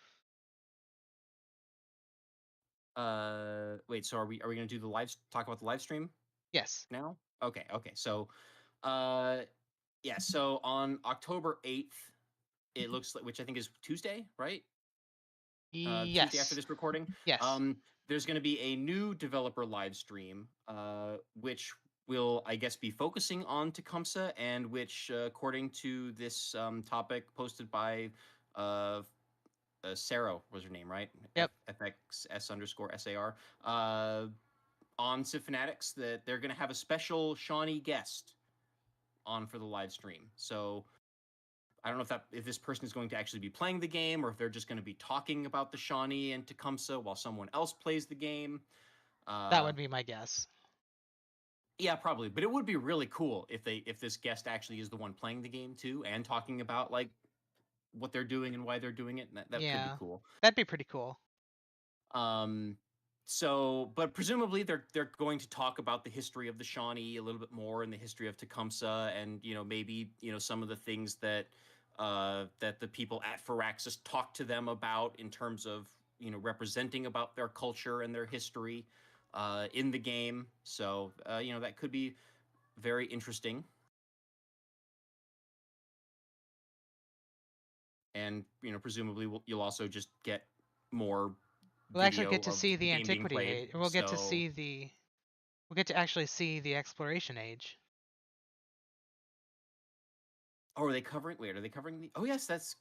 Wait. So are we gonna do talk about the live stream yes. now? Okay. Okay. So, uh, yeah. So on October 8th, it looks like, which I think is Tuesday, right? Tuesday after Yes. this recording. Yes. There's going to be a new developer live stream, which will, I guess, be focusing on Tecumseh, and which, according to this topic posted by Sarah, was her name, right? Yep. FXS_SAR. On Civ Fanatics, that they're going to have a special Shawnee guest on for the live stream. So I don't know if this person is going to actually be playing the game, or if they're just going to be talking about the Shawnee and Tecumseh while someone else plays the game. That Uh, would be my guess. yeah, probably. But it would be really cool if this guest actually is the one playing the game too, and talking about like what they're doing and why they're doing it. And that could be Yeah. cool. That'd be pretty cool. Um, so, but presumably they're going to talk about the history of the Shawnee a little bit more, and the history of Tecumseh, and maybe some of the things that that the people at Firaxis talk to them about in terms of representing about their culture and their history in the game. So that could be very interesting. And presumably you'll also just get more We'll actually video get to of see the the game being antiquity played. age. We'll get to So, see we'll get to actually see the exploration age. oh, are they covering? Wait, are they covering the? Oh, yes, that's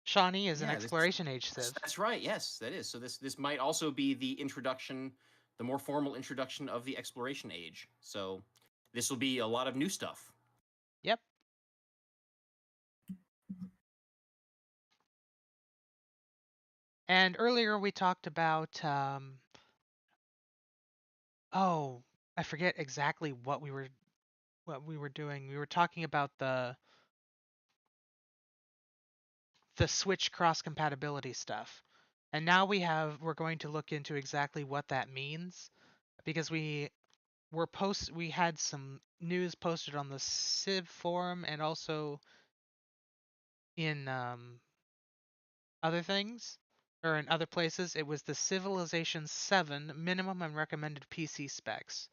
Shawnee is an yeah. This exploration age civ. that's right. Yes, that is. So this might also be the introduction, the more formal introduction of the exploration age. So this will be a lot of new stuff. Yep. And earlier we talked about oh, I forget exactly what we were doing. We were talking about the the Switch cross compatibility stuff. And now we're going to look into exactly what that means, because we had some news posted on the Civ forum and also in other things, or in other places. It was the Civilization 7 minimum and recommended PC specs.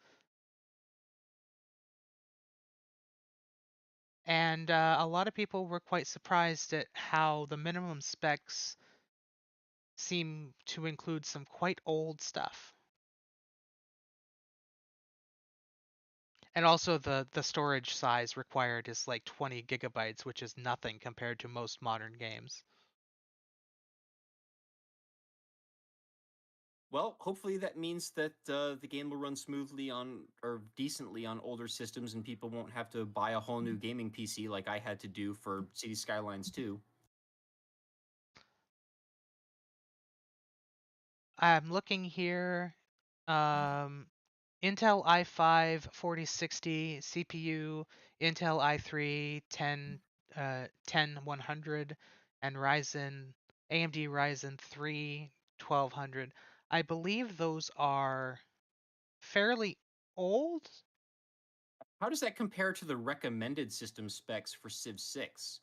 And a lot of people were quite surprised at how the minimum specs seem to include some quite old stuff. And also the storage size required is like 20 gigabytes, which is nothing compared to most modern games. Well, hopefully that means that the game will run smoothly on or decently on older systems, and people won't have to buy a whole new gaming PC like I had to do for City Skylines 2. I'm looking here. Intel i5 4060 CPU, Intel i3 10100, and AMD Ryzen 3 1200. I believe those are fairly old. How does that compare to the recommended system specs for Civ 6?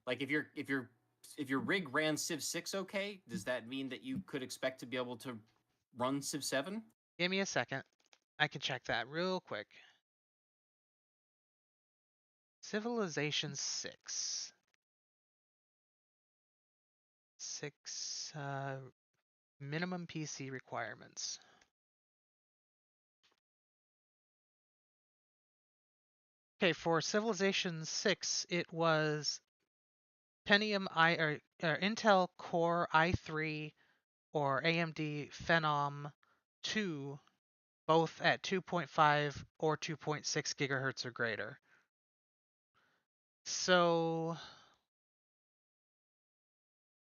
Like if your rig ran Civ 6 okay, does that mean that you could expect to be able to run Civ 7? Give me a second. I can check that real quick. Civilization 6. 6 minimum PC requirements. Okay, for Civilization 6, it was Intel Core i3 or AMD Phenom 2, both at 2.5 or 2.6 gigahertz or greater. So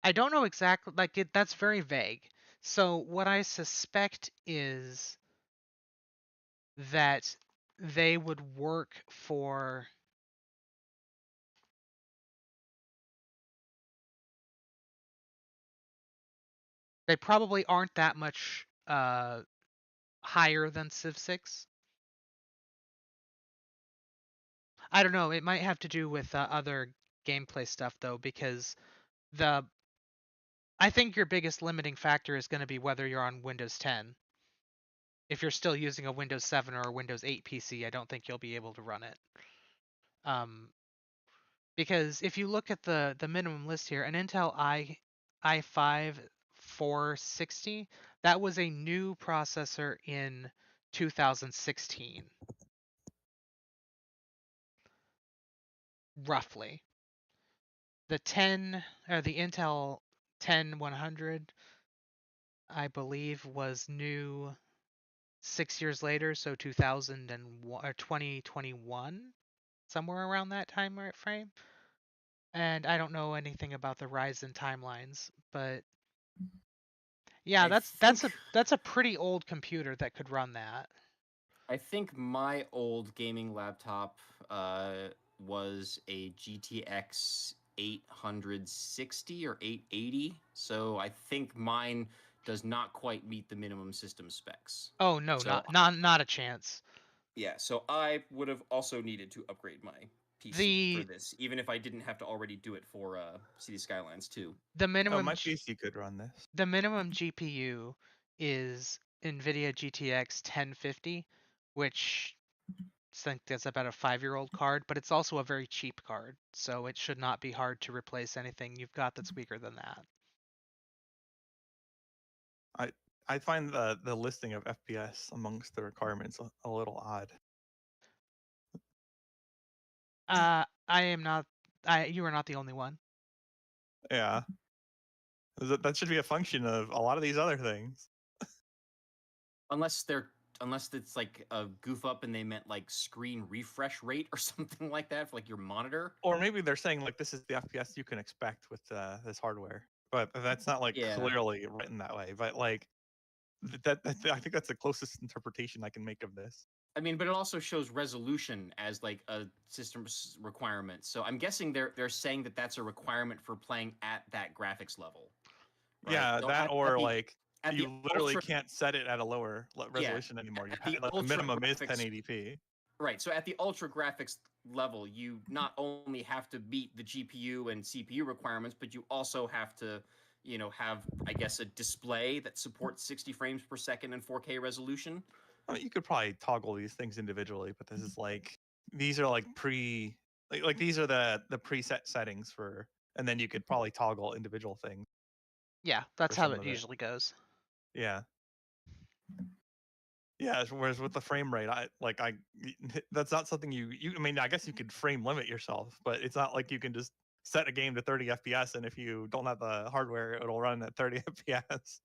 I don't know exactly, that's very vague. So what I suspect is that they would work for they probably aren't that much higher than Civ 6. I don't know. It might have to do with other gameplay stuff though, because I think your biggest limiting factor is going to be whether you're on Windows 10. If you're still using a Windows 7 or a Windows 8 PC, I don't think you'll be able to run it. Because if you look at the minimum list here, an Intel i5 460, that was a new processor in 2016, roughly. The Intel 10100, I believe, was new 6 years later, so 2001 or 2021, somewhere around that time frame. And I don't know anything about the Ryzen timelines, but yeah, I think that's a pretty old computer that could run that. I think my old gaming laptop was a GTX 860 or 880, so I think mine does not quite meet the minimum system specs. Oh no, So not a chance. yeah, so I would have also needed to upgrade my PC for The this, even if I didn't have to already do it for City Skylines 2. the Oh, minimum my PC could run this. the minimum GPU is NVIDIA GTX 1050, which I think that's about a 5-year-old card, but it's also a very cheap card, so it should not be hard to replace anything you've got that's weaker than that. I find the listing of FPS amongst the requirements a little odd. I am not. You are not the only one. Yeah, that should be a function of a lot of these other things. Unless it's like a goof up and they meant like screen refresh rate or something like that for like your monitor. Or maybe they're saying like this is the FPS you can expect with this hardware, but that's not like Yeah. clearly written that way. But like I think that's the closest interpretation I can make of this. I mean, but it also shows resolution as like a system requirement. So I'm guessing they're saying that that's a requirement for playing at that graphics level, right? Yeah, So that or like at the you literally ultra can't set it at a lower yeah resolution anymore. You at the like the ultra minimum is graphics 1080p. right. So at the ultra graphics level, you not only have to meet the GPU and CPU requirements, but you also have to, have, I guess, a display that supports 60 frames per second and 4K resolution. I mean, you could probably toggle these things individually, but this is like these are like these are the preset settings for, and then you could probably toggle individual things Yeah, for that's how some it of it. usually goes. Yeah. Yeah, whereas with the frame rate, that's not something you. I mean, I guess you could frame limit yourself, but it's not like you can just set a game to 30 FPS, and if you don't have the hardware, it'll run at 30 FPS.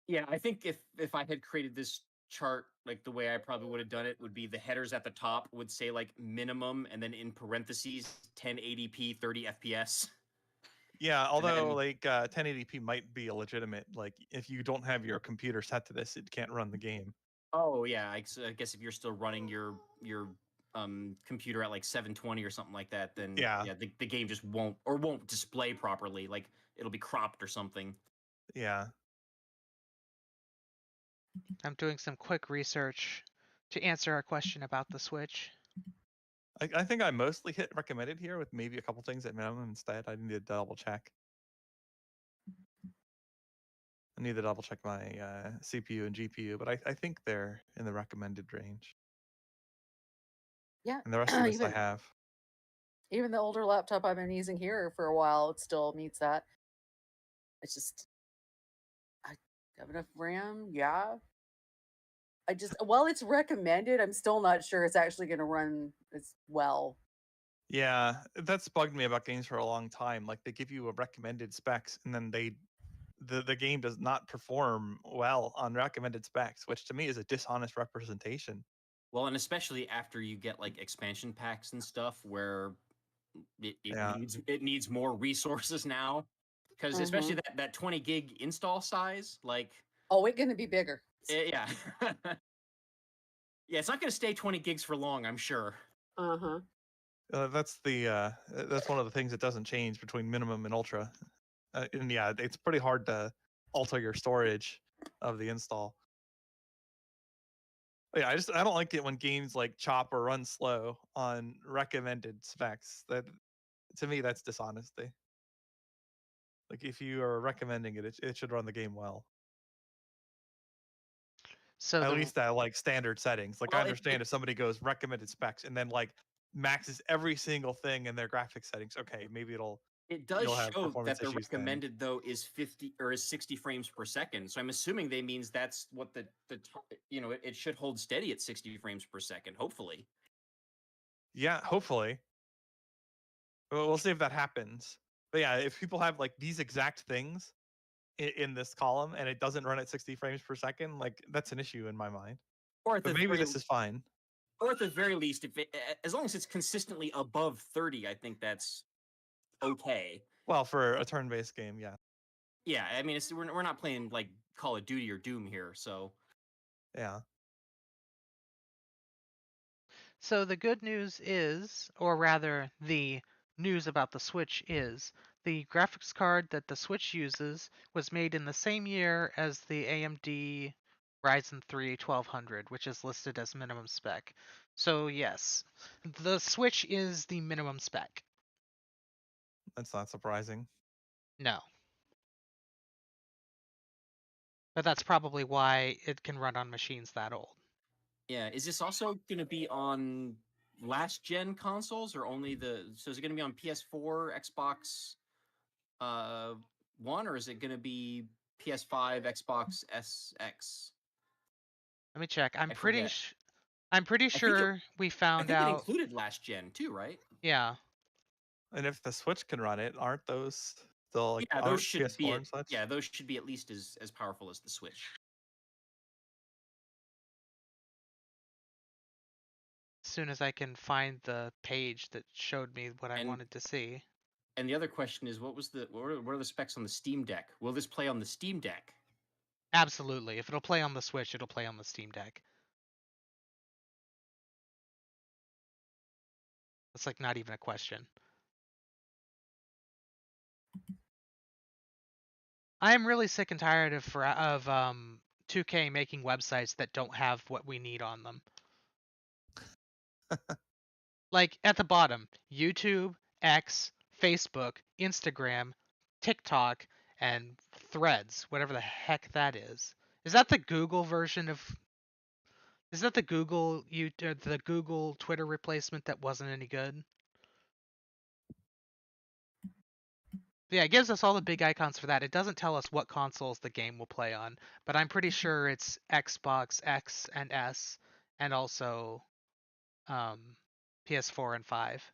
Yeah, I think if I had created this chart like the way I probably would have done it would be the headers at the top would say like minimum and then in parentheses 1080p 30 FPS. Yeah, although then- like 1080p might be a legitimate. Like if you don't have your computer set to this, it can't run the game. Oh yeah, I guess if you're still running your computer at like 720 or something like that, then Yeah. the game just won't display properly. Like it'll be cropped or something. Yeah. I'm doing some quick research to answer our question about the Switch. I think I mostly hit recommended here with maybe a couple things at minimum instead. I need to double check. I need to double check my CPU and GPU, but I think they're in the recommended range. Yeah, And the rest of this I even have. even the older laptop I've been using here for a while, it still meets that. It's just I have enough RAM, yeah. I just while it's recommended, I'm still not sure it's actually going to run as well. Yeah, that's bugged me about games for a long time. Like they give you a recommended specs, and then the game does not perform well on recommended specs, which to me is a dishonest representation. Well, and especially after you get like expansion packs and stuff where it Yeah. needs more resources now. Because especially that 20 gig install size, like Oh, it's going to be bigger. yeah. Yeah, it's not going to stay 20 gigs for long, I'm sure. Uh-huh. That's one of the things that doesn't change between minimum and ultra. And yeah, it's pretty hard to alter your storage of the install. But yeah, I don't like it when games like chop or run slow on recommended specs. That to me that's dishonesty. Like if you are recommending it should run the game well. So At least at like standard settings. Like I Well, understand if somebody goes recommended specs and then like maxes every single thing in their graphics settings. Okay, maybe it does you'll have show performance that the issues then. recommended though is 50 or is 60 frames per second. So I'm assuming they means that's what it should hold steady at 60 frames per second, hopefully. Yeah, hopefully. We'll see if that happens. But yeah, if people have like these exact things in this column and it doesn't run at 60 frames per second, like that's an issue in my mind. Or at But the maybe very this is fine. or at the very least, as long as it's consistently above 30, I think that's okay. Well, for a turn-based game, yeah. Yeah, I mean, we're not playing like Call of Duty or Doom here, so Yeah. So the good news is, or rather the news about the Switch is, the graphics card that the Switch uses was made in the same year as the AMD Ryzen 3 1200, which is listed as minimum spec. So yes, the Switch is the minimum spec. That's not surprising. No. But that's probably why it can run on machines that old. yeah. Is this also going to be on last gen consoles or only so is it going to be on PS4, Xbox One, or is it going to be PS5, Xbox SX? Let me check. I forget. I'm pretty sure we I found think it out. included last gen too, right? Yeah. And if the Switch can run it, aren't those still like Yeah, aren't those should PS4 be and such? yeah, those should be at least as powerful as the Switch. As soon as I can find the page that showed me what I And- wanted to see. And the other question is, what are the specs on the Steam Deck? Will this play on the Steam Deck? Absolutely. If it'll play on the Switch, it'll play on the Steam Deck. It's like not even a question. I am really sick and tired of 2K making websites that don't have what we need on them. Like at the bottom, YouTube, X, Facebook, Instagram, TikTok, and Threads, whatever the heck that is. Is that the Google version of? Is that the the Google Twitter replacement that wasn't any good? Yeah, it gives us all the big icons for that. It doesn't tell us what consoles the game will play on, but I'm pretty sure it's Xbox X and S, and also um, PS4 and 5.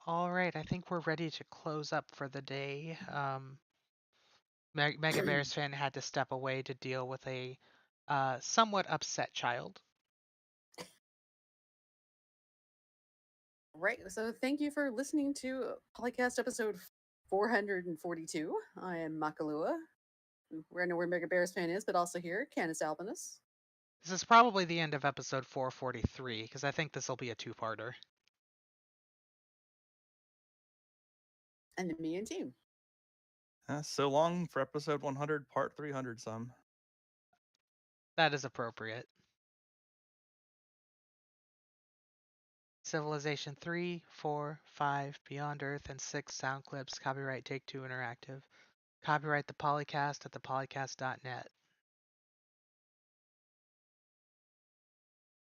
All right, I think we're ready to close up for the day. Mega Bears fan had to step away to deal with a somewhat upset child. Right. So thank you for listening to PolyCast episode 442. I am Makalua. I know where Mega Bears fan is, but also here, Canis Albinus. This is probably the end of episode 443 because I think this will be a two-parter. And me and team. So long for episode 100, part 300 some. That is appropriate. Civilization 3, 4, 5, Beyond Earth, and 6 sound clips. Copyright Take-Two Interactive. Copyright the PolyCast at thepolycast.net.